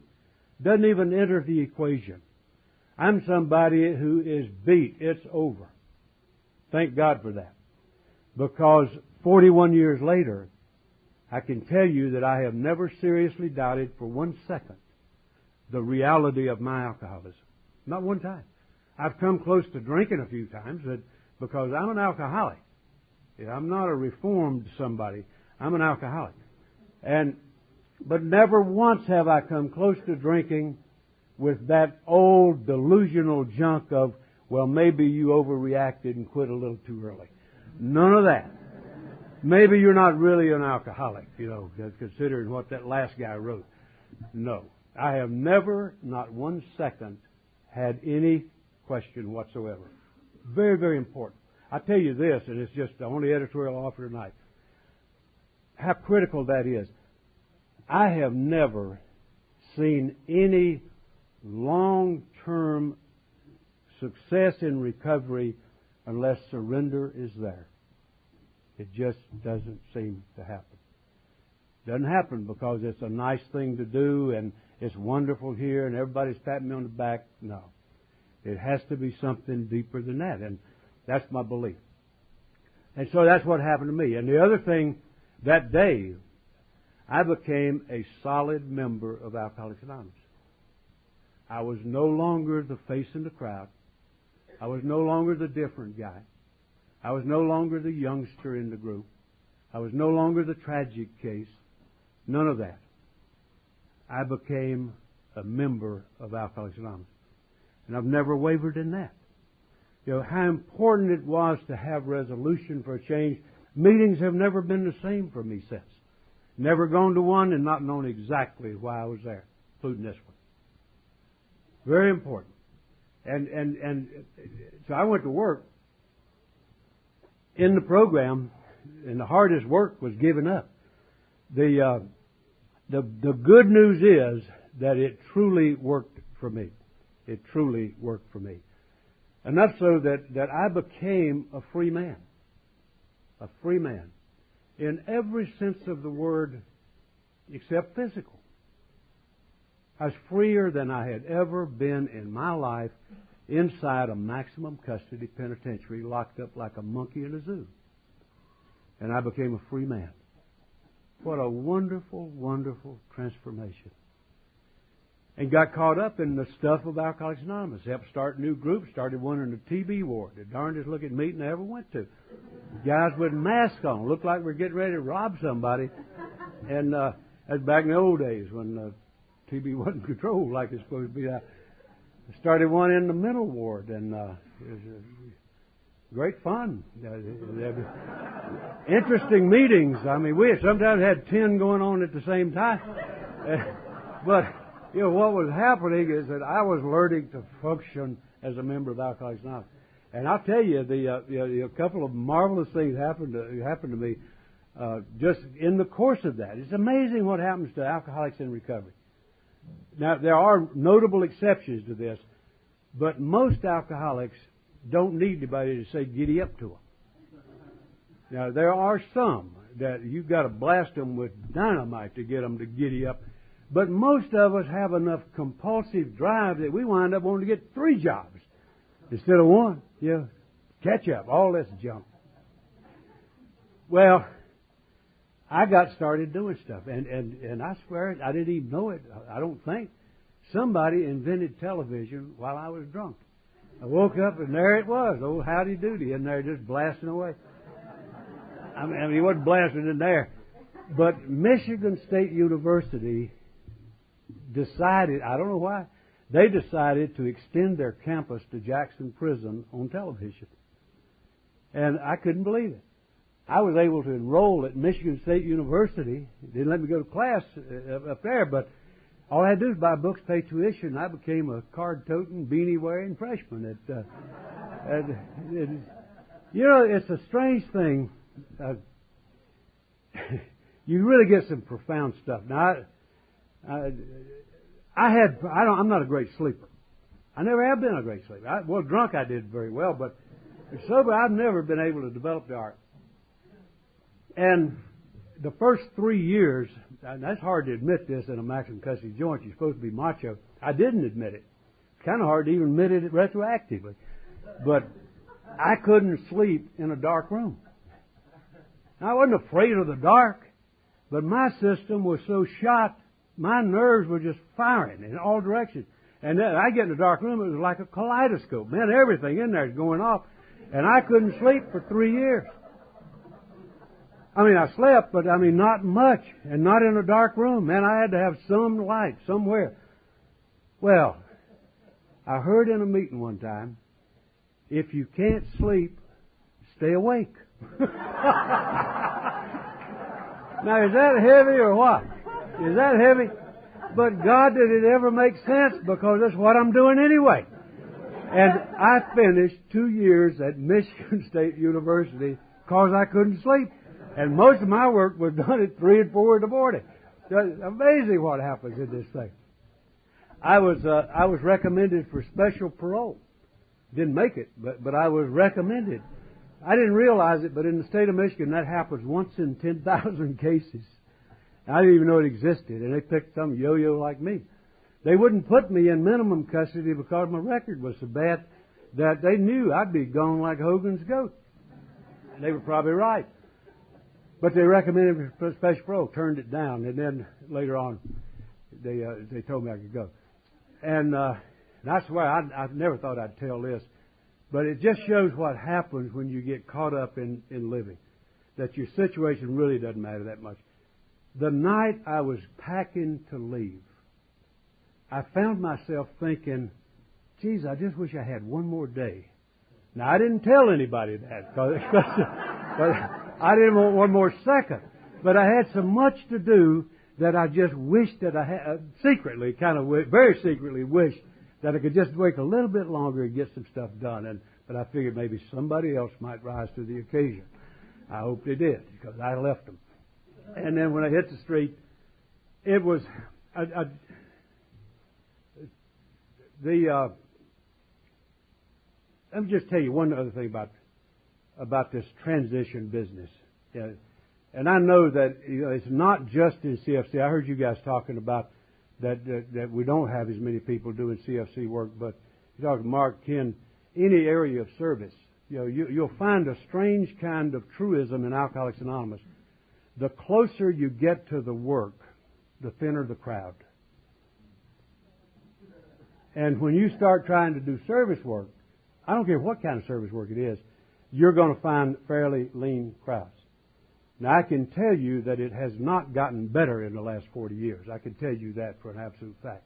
Speaker 1: Doesn't even enter the equation. I'm somebody who is beat. It's over. Thank God for that. Because 41 years later, I can tell you that I have never seriously doubted for 1 second the reality of my alcoholism. Not one time. I've come close to drinking a few times because I'm an alcoholic. I'm not a reformed somebody. I'm an alcoholic. But never once have I come close to drinking with that old delusional junk of, well, maybe you overreacted and quit a little too early. None of that. Maybe you're not really an alcoholic, considering what that last guy wrote. No. I have never, not 1 second, had any question whatsoever. Very, very important. I tell you this, and it's just the only editorial I'll offer tonight, how critical that is. I have never seen any long-term success in recovery unless surrender is there. It just doesn't seem to happen. Doesn't happen because it's a nice thing to do and it's wonderful here and everybody's patting me on the back. No. It has to be something deeper than that. And that's my belief. And so that's what happened to me. And the other thing, that day, I became a solid member of Alcoholics Anonymous. I was no longer the face in the crowd. I was no longer the different guy. I was no longer the youngster in the group. I was no longer the tragic case. None of that. I became a member of Alcoholics Anonymous. And I've never wavered in that. How important it was to have resolution for a change. Meetings have never been the same for me since. Never gone to one and not known exactly why I was there, including this one. Very important. And so I went to work in the program, and the hardest work was giving up. The good news is that it truly worked for me. It truly worked for me. Enough so that I became a free man. A free man. In every sense of the word except physical. I was freer than I had ever been in my life inside a maximum custody penitentiary, locked up like a monkey in a zoo. And I became a free man. What a wonderful, wonderful transformation. And got caught up in the stuff of Alcoholics Anonymous. Helped start new groups, started one in the TB ward, the darndest looking meeting I ever went to. Guys with masks on, looked like we're getting ready to rob somebody. And that's back in the old days when TB wasn't controlled like it's supposed to be. I started one in the mental ward, and it was great fun. Interesting meetings. I mean, we sometimes had 10 going on at the same time. But what was happening is that I was learning to function as a member of Alcoholics Anonymous. And I'll tell you, a couple of marvelous things happened to me just in the course of that. It's amazing what happens to alcoholics in recovery. Now, there are notable exceptions to this, but most alcoholics don't need anybody to say giddy up to them. Now, there are some that you've got to blast them with dynamite to get them to giddy up. But most of us have enough compulsive drive that we wind up wanting to get 3 jobs instead of 1. Catch up, all this junk. Well, I got started doing stuff. And I swear, I didn't even know it, I don't think. Somebody invented television while I was drunk. I woke up and there it was, old Howdy Doody in there just blasting away. I mean, he wasn't blasting in there. But Michigan State University decided, I don't know why, they decided to extend their campus to Jackson Prison on television. And I couldn't believe it. I was able to enroll at Michigan State University. It didn't let me go to class up there, but all I had to do was buy books, pay tuition. I became a card-toting, beanie-wearing freshman. You know, it's a strange thing. You really get some profound stuff. Now, I'm not a great sleeper. I never have been a great sleeper. Well, drunk I did very well, but sober I've never been able to develop the art. And the first 3 years, and that's hard to admit this in a maximum custody joint. You're supposed to be macho. I didn't admit it. It's kind of hard to even admit it retroactively. But I couldn't sleep in a dark room. Now, I wasn't afraid of the dark, but my system was so shot, my nerves were just firing in all directions. And then I get in a dark room, it was like a kaleidoscope. Man, everything in there is going off. And I couldn't sleep for 3 years. I mean, I slept, but I mean, not much, and not in a dark room. Man, I had to have some light somewhere. Well, I heard in a meeting one time, if you can't sleep, stay awake. Now, is that heavy or what? Is that heavy? But God, did it ever make sense? Because that's what I'm doing anyway. And I finished 2 years at Michigan State University because I couldn't sleep. And most of my work was done at 3 and 4 in the morning. It's amazing what happens in this thing. I was recommended for special parole. Didn't make it, but I was recommended. I didn't realize it, but in the state of Michigan, that happens once in 10,000 cases. I didn't even know it existed, and they picked some yo-yo like me. They wouldn't put me in minimum custody because my record was so bad that they knew I'd be gone like Hogan's goat. And they were probably right. But they recommended me for special parole, turned it down, and then later on, they told me I could go. And I swear, I never thought I'd tell this, but it just shows what happens when you get caught up in living, that your situation really doesn't matter that much. The night I was packing to leave, I found myself thinking, geez, I just wish I had one more day. Now, I didn't tell anybody that, but I didn't want one more second. But I had so much to do that I just wished that I had, very secretly wished that I could just wait a little bit longer and get some stuff done. But I figured maybe somebody else might rise to the occasion. I hope they did, because I left them. And then when I hit the street, it was let me just tell you one other thing about this transition business. And I know that it's not just in CFC. I heard you guys talking about that we don't have as many people doing CFC work, but you talk to Mark, Ken, any area of service, you'll find a strange kind of truism in Alcoholics Anonymous. The closer you get to the work, the thinner the crowd. And when you start trying to do service work, I don't care what kind of service work it is, you're going to find fairly lean crowds. Now, I can tell you that it has not gotten better in the last 40 years. I can tell you that for an absolute fact.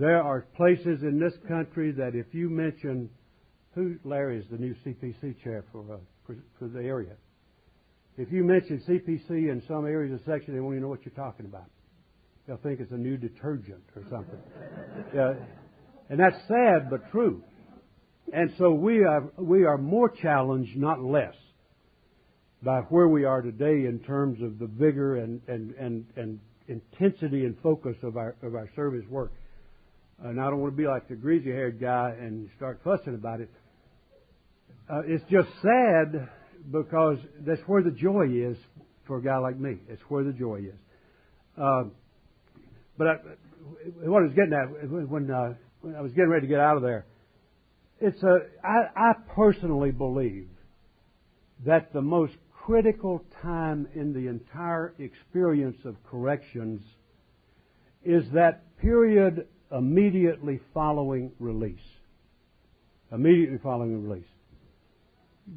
Speaker 1: There are places in this country that if you mention, Larry is the new CPC chair for the area. If you mention CPC in some areas of the section, they won't even know what you're talking about. They'll think it's a new detergent or something. And that's sad but true. And so we are more challenged, not less, by where we are today in terms of the vigor and intensity and focus of our service work. And I don't want to be like the greasy-haired guy and start fussing about it. It's just sad because that's where the joy is for a guy like me. It's where the joy is. But what I was getting at when I was getting ready to get out of there, I personally believe that the most critical time in the entire experience of corrections is that period immediately following release. Immediately following release.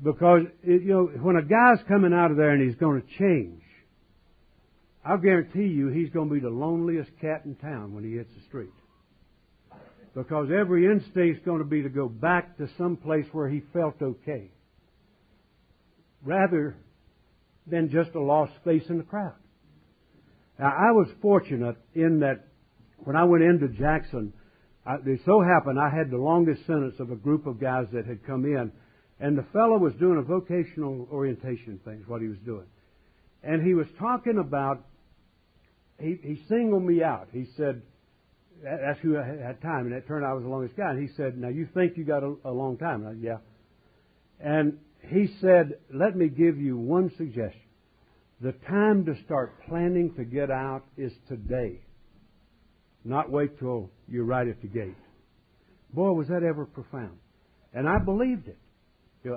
Speaker 1: Because, when a guy's coming out of there and he's going to change, I'll guarantee you he's going to be the loneliest cat in town when he hits the street. Because every instinct's going to be to go back to some place where he felt okay, rather than just a lost space in the crowd. Now, I was fortunate in that when I went into Jackson, it so happened I had the longest sentence of a group of guys that had come in, and the fellow was doing a vocational orientation thing, is what he was doing. And he was talking about, he singled me out. He said, that's who I had time, and it turned out I was the longest guy. And he said, now you think you got a long time? And I said, yeah. And he said, let me give you one suggestion. The time to start planning to get out is today. Not wait till you're right at the gate. Boy, was that ever profound. And I believed it.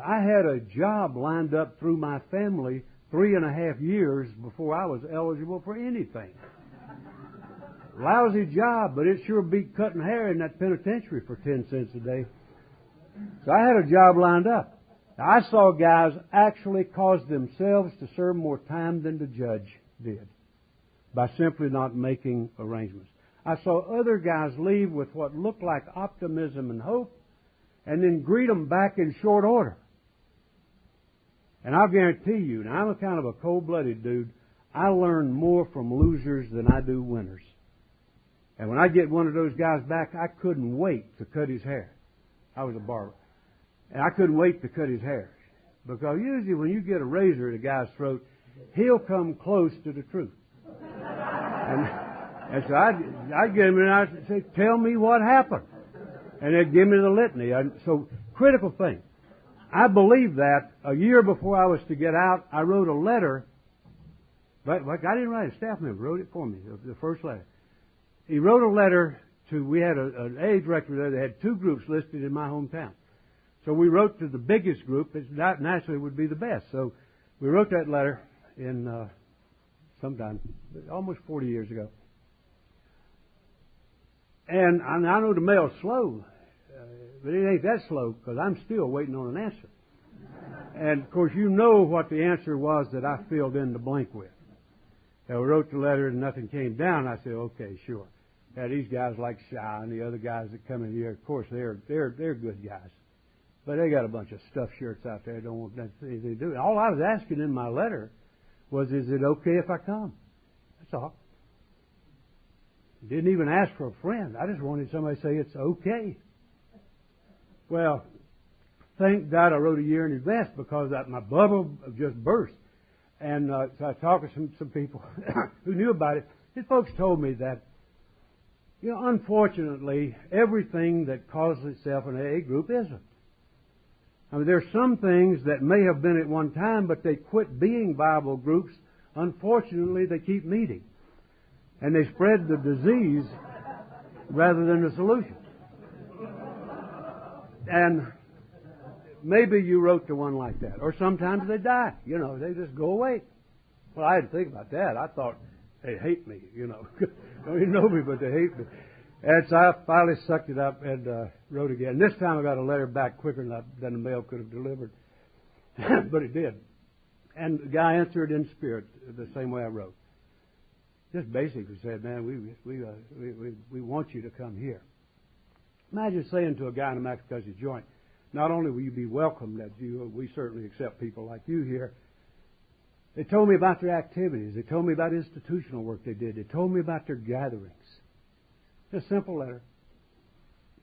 Speaker 1: I had a job lined up through my family 3.5 years before I was eligible for anything. Lousy job, but it sure beat cutting hair in that penitentiary for 10 cents a day. So I had a job lined up. Now, I saw guys actually cause themselves to serve more time than the judge did by simply not making arrangements. I saw other guys leave with what looked like optimism and hope and then greet them back in short order. And I'll guarantee you, now I'm a kind of a cold-blooded dude, I learn more from losers than I do winners. And when I get one of those guys back, I couldn't wait to cut his hair. I was a barber. And I couldn't wait to cut his hair. Because usually when you get a razor at a guy's throat, he'll come close to the truth. And so I'd get him and I'd say, tell me what happened. And they'd give me the litany. So, critical thing. I believe that a year before I was to get out, I wrote a letter. But I didn't write it. A staff member wrote it for me, the first letter. He wrote a letter to, we had an age director there that had 2 groups listed in my hometown. So we wrote to the biggest group, that naturally would be the best. So we wrote that letter in sometime, almost 40 years ago. And I know the mail's slow, but it ain't that slow because I'm still waiting on an answer. And of course, you know what the answer was that I filled in the blank with. I wrote the letter and nothing came down. I said, okay, sure. Now, these guys like Shy and the other guys that come in here, of course, they're good guys. But they got a bunch of stuffed shirts out there. Don't want anything to do. All I was asking in my letter was, is it okay if I come? That's all. Didn't even ask for a friend. I just wanted somebody to say it's okay. Well, thank God I wrote a year in advance because my bubble just burst. And so I talked to some people who knew about it. These folks told me that, unfortunately, everything that calls itself an AA group isn't. I mean, there's some things that may have been at one time, but they quit being Bible groups. Unfortunately, they keep meeting. And they spread the disease rather than the solution. And maybe you wrote to one like that. Or sometimes they die. They just go away. Well, I didn't think about that. I thought, they hate me, Don't even know me, but they hate me. And so I finally sucked it up and wrote again. This time I got a letter back quicker than the mail could have delivered. But it did. And the guy answered in spirit the same way I wrote. Just basically said, man, we want you to come here. Imagine saying to a guy in a Maccacussy joint, not only will you be welcomed, we certainly accept people like you here. They told me about their activities. They told me about institutional work they did. They told me about their gatherings. Just a simple letter.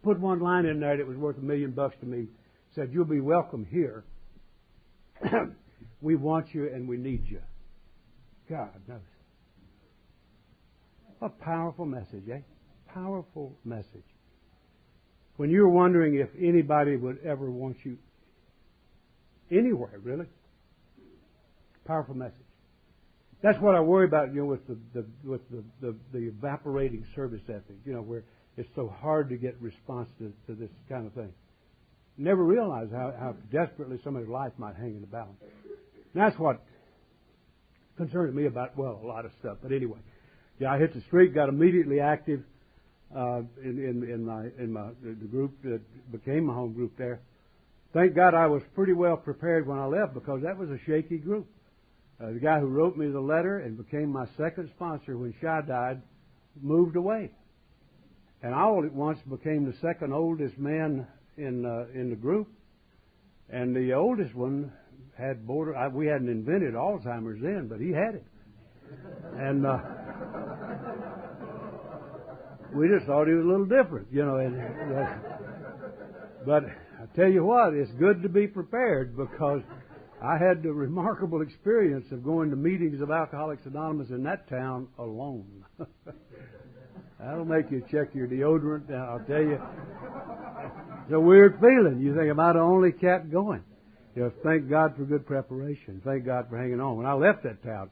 Speaker 1: Put one line in there that was worth $1 million to me. Said, you'll be welcome here. We want you and we need you. God knows. A powerful message, eh? Powerful message. When you're wondering if anybody would ever want you anywhere, really. Powerful message. That's what I worry about, with the evaporating service ethic, where it's so hard to get response to this kind of thing. Never realize how desperately somebody's life might hang in the balance. And that's what concerning me about, well, a lot of stuff. But anyway, yeah, I hit the street, got immediately active in the group that became my home group there. Thank God I was pretty well prepared when I left, because that was a shaky group. The guy who wrote me the letter and became my second sponsor when Shy died moved away. And I all at once became the second oldest man in the group. And the oldest one had we hadn't invented Alzheimer's then, but he had it. And we just thought he was a little different, you know. But I tell you what, it's good to be prepared, because I had the remarkable experience of going to meetings of Alcoholics Anonymous in that town alone. That'll make you check your deodorant. I'll tell you, it's a weird feeling. You think, am I the only cat going? You know, thank God for good preparation. Thank God for hanging on. When I left that town,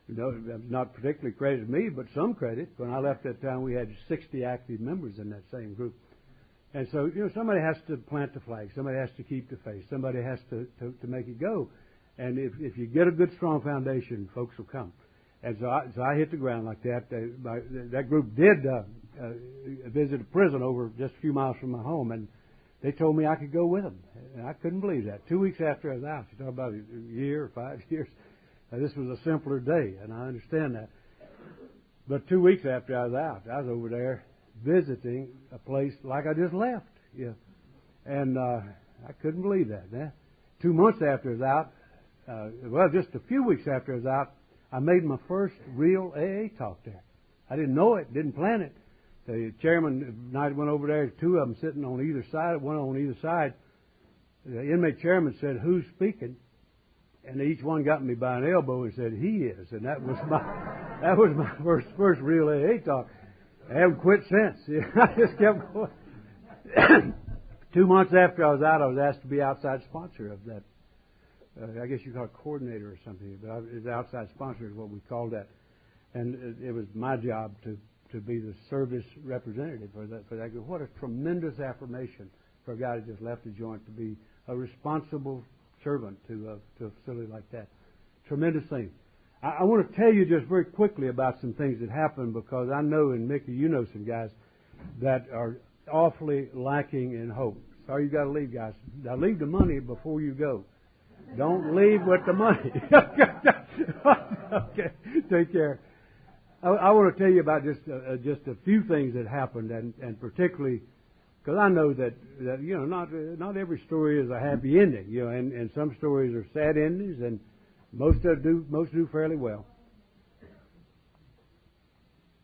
Speaker 1: you know, not particularly credit me, but some credit. When I left that town, we had 60 active members in that same group. And so, you know, somebody has to plant the flag. Somebody has to keep the faith. Somebody has to make it go. And if you get a good, strong foundation, folks will come. And so I hit the ground like that. That group did visit a prison over just a few miles from my home, and they told me I could go with them. And I couldn't believe that. 2 weeks after I was out, you talk about a year or 5 years, this was a simpler day, and I understand that. But 2 weeks after I was out, I was over there visiting a place like I just left. Yeah. And I couldn't believe that. 2 months after I was out, just a few weeks after I was out, I made my first real AA talk there. I didn't know it, didn't plan it. The chairman and I went over there, two of them sitting on either side, one on either side. The inmate chairman said, "Who's speaking?" And each one got me by an elbow and said, "He is." And that was my first real AA talk. I haven't quit since. I just kept going. 2 months after I was out, I was asked to be outside sponsor of that. I guess you call it coordinator or something, but the outside sponsor is what we called that. And it was my job to be the service representative for that group. What a tremendous affirmation for a guy who just left the joint to be a responsible servant to a facility like that. Tremendous thing. I want to tell you just very quickly about some things that happened, because I know, and Mickey, you know some guys that are awfully lacking in hope. Sorry you got to leave, guys. Now leave the money before you go. Don't leave with the money. Okay, take care. I want to tell you about just a few things that happened, and particularly because I know that you know not every story is a happy ending, you know, and some stories are sad endings, and most do fairly well.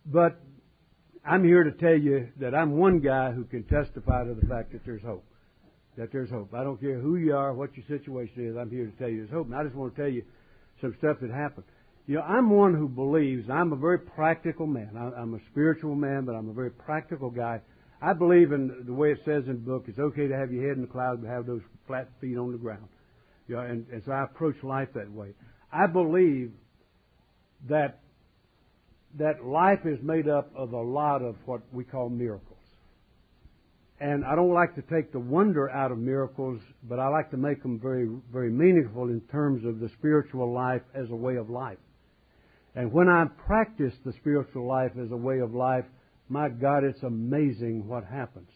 Speaker 1: But I'm here to tell you that I'm one guy who can testify to the fact that there's hope. That there's hope. I don't care who you are, what your situation is, I'm here to tell you there's hope. And I just want to tell you some stuff that happened. You know, I'm one who believes, I'm a very practical man. I'm a spiritual man, but I'm a very practical guy. I believe in the way it says in the book, it's okay to have your head in the clouds but have those flat feet on the ground. You know, and so I approach life that way. I believe that life is made up of a lot of what we call miracles. And I don't like to take the wonder out of miracles, but I like to make them very, very meaningful in terms of the spiritual life as a way of life. And when I practice the spiritual life as a way of life, my God, it's amazing what happens.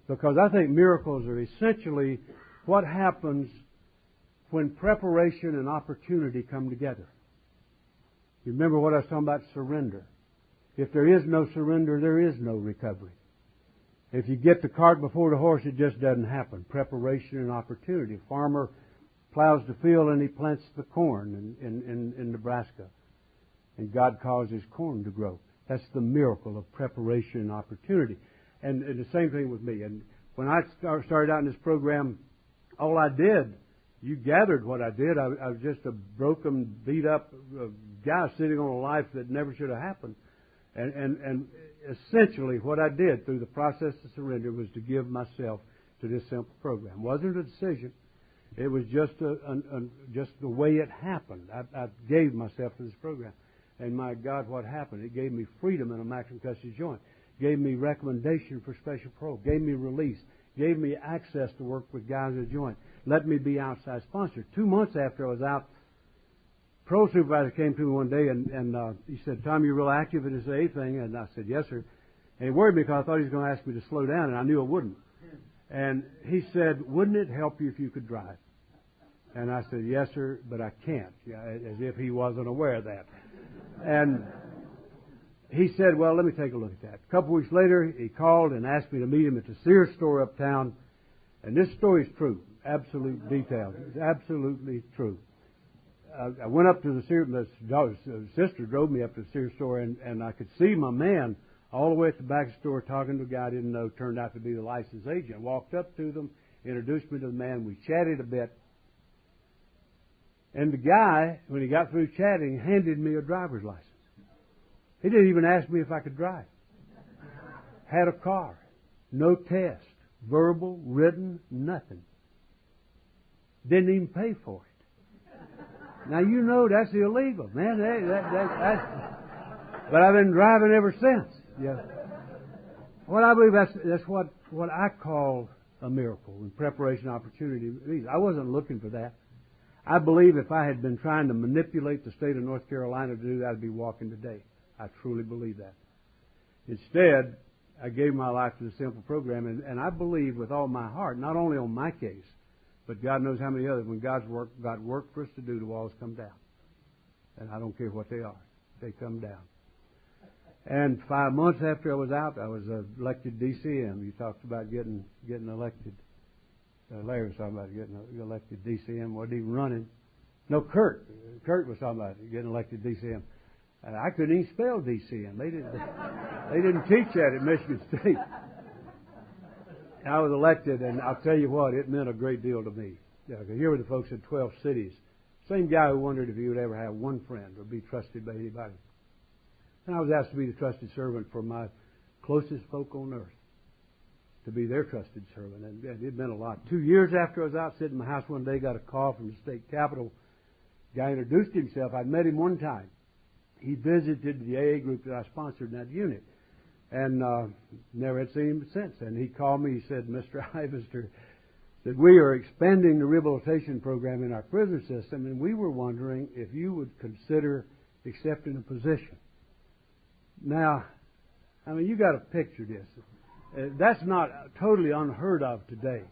Speaker 1: Because I think miracles are essentially what happens when preparation and opportunity come together. You remember what I was talking about? Surrender. If there is no surrender, there is no recovery. If you get the cart before the horse, it just doesn't happen. Preparation and opportunity. A farmer plows the field and he plants the corn in Nebraska. And God causes corn to grow. That's the miracle of preparation and opportunity. And the same thing with me. And when I started out in this program, all I did, you gathered what I did. I was just a broken, beat up guy sitting on a life that never should have happened. And essentially what I did through the process of surrender was to give myself to this simple program. It wasn't a decision. It was just just the way it happened. I gave myself to this program. And my God, what happened? It gave me freedom in a maximum custody joint. Gave me recommendation for special parole. Gave me release. Gave me access to work with guys at joint. Let me be outside sponsor. 2 months after I was out, parole supervisor came to me one day and he said, "Tom, you're real active in this AA thing." And I said, "Yes, sir." And he worried me because I thought he was going to ask me to slow down, and I knew I wouldn't. And he said, "Wouldn't it help you if you could drive?" And I said, "Yes, sir, but I can't," as if he wasn't aware of that. And he said, "Well, let me take a look at that." A couple weeks later, he called and asked me to meet him at the Sears store uptown. And this story is true. Absolute detail. It's absolutely true. I went up to the Sears, the sister drove me up to the Sears store, and I could see my man all the way at the back of the store talking to a guy I didn't know, turned out to be the licensed agent. Walked up to them, introduced me to the man. We chatted a bit. And the guy, when he got through chatting, handed me a driver's license. He didn't even ask me if I could drive. Had a car. No test. Verbal, written, nothing. Didn't even pay for it. Now, you know that's illegal, man. But I've been driving ever since. Yeah. Well, I believe that's what I call a miracle and preparation opportunity. I wasn't looking for that. I believe if I had been trying to manipulate the state of North Carolina to do that, I'd be walking today. I truly believe that. Instead, I gave my life to the Simple program, and I believe with all my heart, not only on my case, but God knows how many others, when God's got work for us to do, the walls come down. And I don't care what they are. They come down. And 5 months after I was out, I was elected DCM. You talked about getting elected. Larry was talking about getting elected DCM. Wasn't even running. No, Kurt was talking about getting elected DCM. I couldn't even spell DCM. They didn't teach that at Michigan State. I was elected, and I'll tell you what, it meant a great deal to me. Here were the folks in 12 cities. Same guy who wondered if he would ever have one friend or be trusted by anybody. And I was asked to be the trusted servant for my closest folk on earth, to be their trusted servant. And it meant a lot. 2 years after I was out sitting in my house one day, got a call from the state capitol. Guy introduced himself. I'd met him one time. He visited the AA group that I sponsored in that unit. And never had seen him since. And he called me. He said, "Mr. Ivester, that we are expanding the rehabilitation program in our prison system, and we were wondering if you would consider accepting a position." Now, I mean, you got to picture this. That's not totally unheard of today.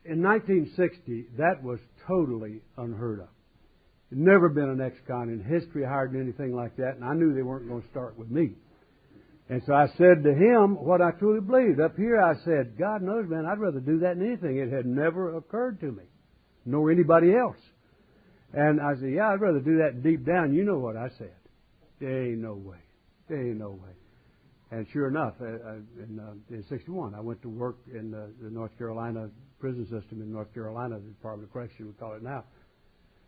Speaker 1: In 1960, that was totally unheard of. Never been an ex-con in history hired anything like that, and I knew they weren't going to start with me. And so I said to him what I truly believed. Up here I said, "God knows, man, I'd rather do that than anything." It had never occurred to me, nor anybody else. And I said, "Yeah, I'd rather do that." Deep down, you know what I said. There ain't no way. There ain't no way. And sure enough, in 61, I went to work in the North Carolina prison system in North Carolina, the Department of Correction, we call it now,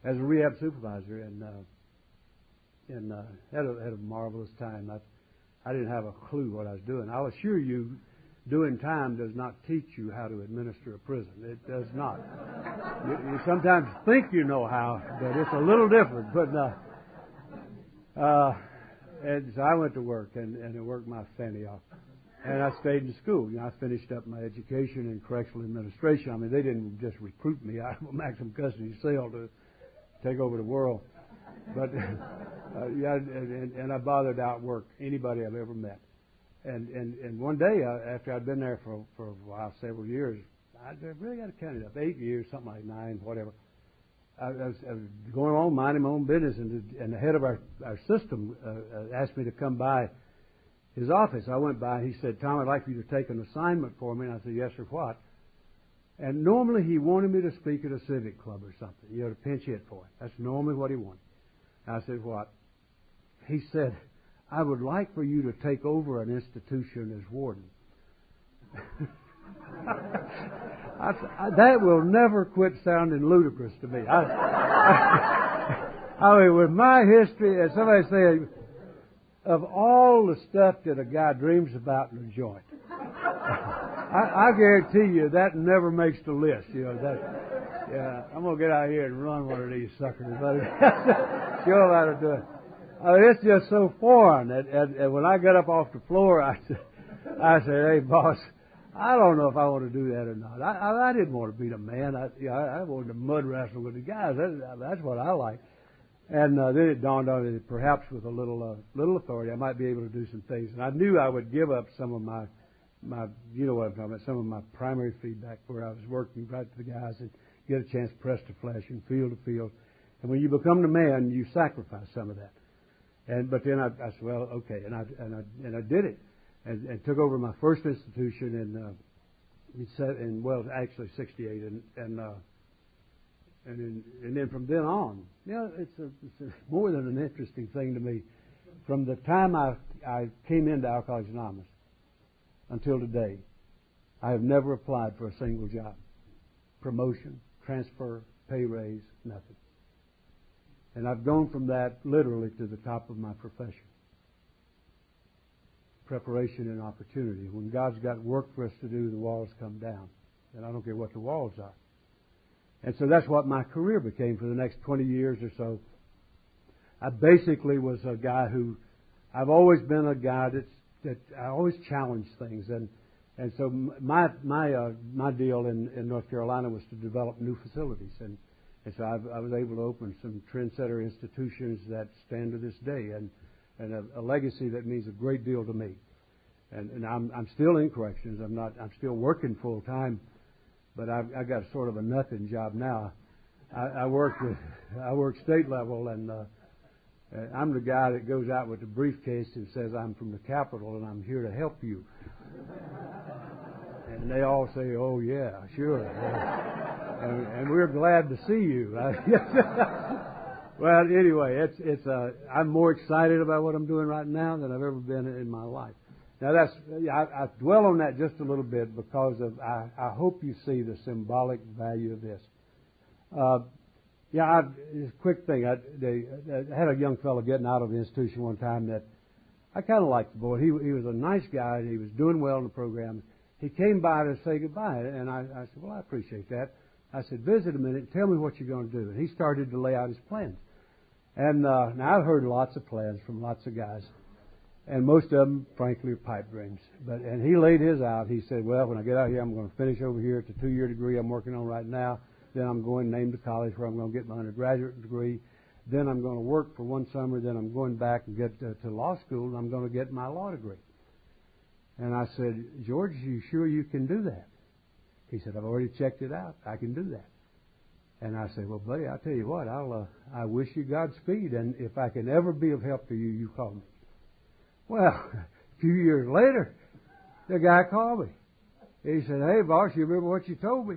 Speaker 1: as a rehab supervisor, and had a marvelous time. I didn't have a clue what I was doing. I'll assure you, doing time does not teach you how to administer a prison. It does not. You sometimes think you know how, but it's a little different. But and so I went to work, and it worked my fanny off. And I stayed in school. I finished up my education in correctional administration. I mean, they didn't just recruit me out of a maximum custody cell to take over the world. But and I bothered to outwork anybody I've ever met. And one day, after I'd been there for a while, several years, I really got to count it up, 8 years, something like 9, whatever. I was going on, minding my own business, and the head of our system asked me to come by his office. I went by, and he said, "Tom, I'd like you to take an assignment for me." And I said, "Yes, sir, what?" And normally he wanted me to speak at a civic club or something, to pinch hit for him. That's normally what he wanted. And I said, "What?" He said, "I would like for you to take over an institution as warden." That will never quit sounding ludicrous to me. I mean, with my history, as somebody said, of all the stuff that a guy dreams about in a joint, I guarantee you that never makes the list. Yeah, I'm gonna get out here and run one of these suckers. Show them how to do it. I mean, it's just so foreign. And when I got up off the floor, I said, "Hey, boss, I don't know if I want to do that or not. I didn't want to beat a man. I wanted to mud wrestle with the guys. That's what I like. And then it dawned on me that perhaps with a little authority, I might be able to do some things. And I knew I would give up some of my you know what I'm talking about, some of my primary feedback where I was working right to the guys and get a chance to press to flesh and field to field. And when you become the man, you sacrifice some of that. But then I said, well, okay, and I did it, and took over my first institution actually 68, and then from then on, it's more than an interesting thing to me. From the time I came into Alcoholics Anonymous until today, I have never applied for a single job, promotion, transfer, pay raise, nothing. And I've gone from that literally to the top of my profession. Preparation and opportunity. When God's got work for us to do, the walls come down. And I don't care what the walls are. And so that's what my career became for the next 20 years or so. I basically was a guy who, I've always been a guy that I always challenge things. And so my deal in North Carolina was to develop new facilities. And so I was able to open some trendsetter institutions that stand to this day, and a legacy that means a great deal to me. And I'm still in corrections. I'm still working full time, but I got sort of a nothing job now. I work state level, and I'm the guy that goes out with the briefcase and says I'm from the Capitol and I'm here to help you. And they all say, "Oh yeah, sure." And we're glad to see you. Well, anyway, I'm more excited about what I'm doing right now than I've ever been in my life. Now I dwell on that just a little bit because I hope you see the symbolic value of this. It's a quick thing. I had a young fellow getting out of the institution one time that I kind of liked the boy. He was a nice guy and he was doing well in the program. He came by to say goodbye, and I said, "Well, I appreciate that." I said, "Visit a minute and tell me what you're going to do." And he started to lay out his plans. And now I've heard lots of plans from lots of guys, and most of them, frankly, are pipe dreams. And he laid his out. He said, "Well, when I get out here, I'm going to finish over here at the 2-year degree I'm working on right now. Then I'm going to name the college where I'm going to get my undergraduate degree. Then I'm going to work for one summer. Then I'm going back and get to law school, and I'm going to get my law degree." And I said, "George, are you sure you can do that?" He said, "I've already checked it out. I can do that." And I said, "Well, buddy, I'll tell you what. I wish you Godspeed. And if I can ever be of help to you, you call me." Well, a few years later, the guy called me. He said, "Hey, boss, you remember what you told me?"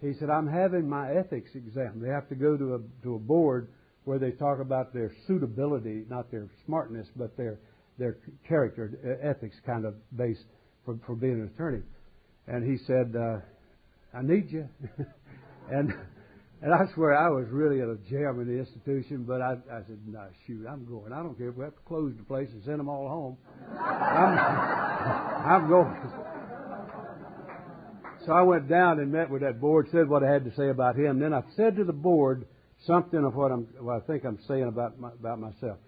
Speaker 1: He said, "I'm having my ethics exam. They have to go to a board where they talk about their suitability, not their smartness, but their character, ethics kind of base for being an attorney." And he said, "I need you." and I swear I was really at a jam in the institution, but I said, "No, shoot, I'm going. I don't care if we have to close the place and send them all home. I'm going." So I went down and met with that board, said what I had to say about him. Then I said to the board something of what I think I'm saying about myself.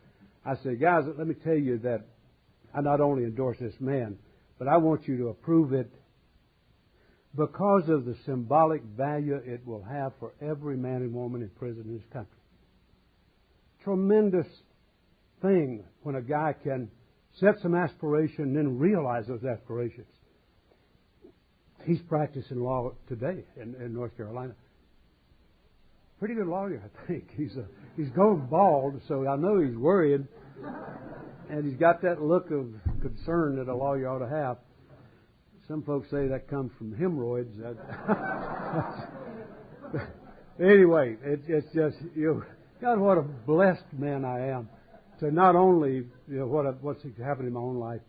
Speaker 1: I said, "Guys, let me tell you that I not only endorse this man, but I want you to approve it because of the symbolic value it will have for every man and woman in prison in this country." Tremendous thing when a guy can set some aspiration and then realize those aspirations. He's practicing law today in North Carolina. Pretty good lawyer, I think. He's going bald, so I know he's worried. And he's got that look of concern that a lawyer ought to have. Some folks say that comes from hemorrhoids. Anyway, it's just, God, what a blessed man I am to not only, what's happened in my own life,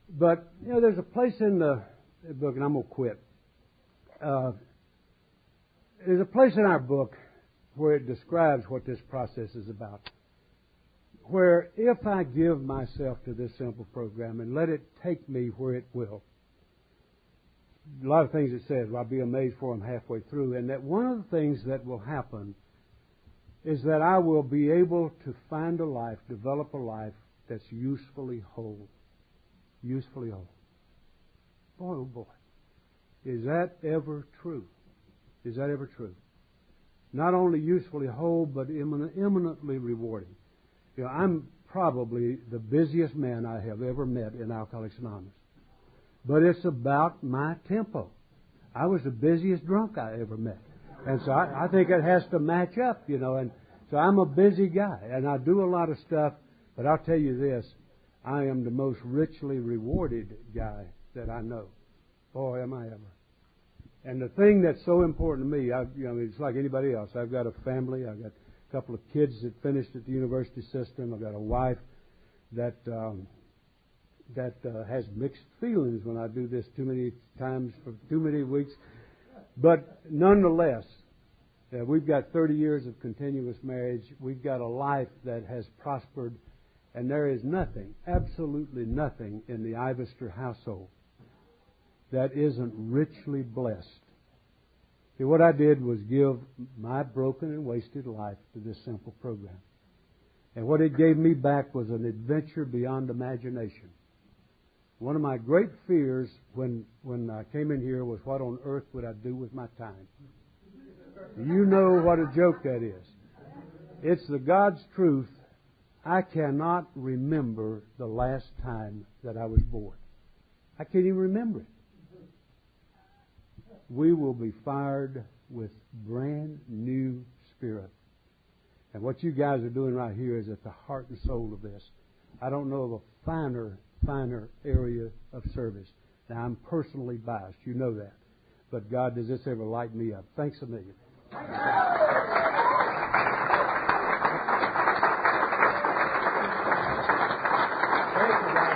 Speaker 1: but, there's a place in the book, and I'm going to quit. There's a place in our book where it describes what this process is about. Where if I give myself to this simple program and let it take me where it will, a lot of things it says, I'll be amazed for I'm halfway through, and that one of the things that will happen is that I will be able to find a life, develop a life that's usefully whole. Usefully whole. Boy, oh boy. Is that ever true? Is that ever true? Not only usefully whole, but eminently rewarding. You know, I'm probably the busiest man I have ever met in Alcoholics Anonymous. But it's about my tempo. I was the busiest drunk I ever met. And so I think it has to match up, you know. And so I'm a busy guy, and I do a lot of stuff. But I'll tell you this, I am the most richly rewarded guy that I know. Boy, am I ever. And the thing that's so important to me, it's like anybody else. I've got a family. I've got a couple of kids that finished at the university system. I've got a wife that has mixed feelings when I do this too many times for too many weeks. But nonetheless, we've got 30 years of continuous marriage. We've got a life that has prospered. And there is nothing, absolutely nothing in the Ivester household that isn't richly blessed. See, what I did was give my broken and wasted life to this simple program. And what it gave me back was an adventure beyond imagination. One of my great fears when I came in here was, what on earth would I do with my time? You know what a joke that is. It's the God's truth. I cannot remember the last time that I was bored. I can't even remember it. We will be fired with brand new spirit. And what you guys are doing right here is at the heart and soul of this. I don't know of a finer area of service. Now, I'm personally biased. You know that. But God, does this ever light me up? Thanks a million. Thank you, God.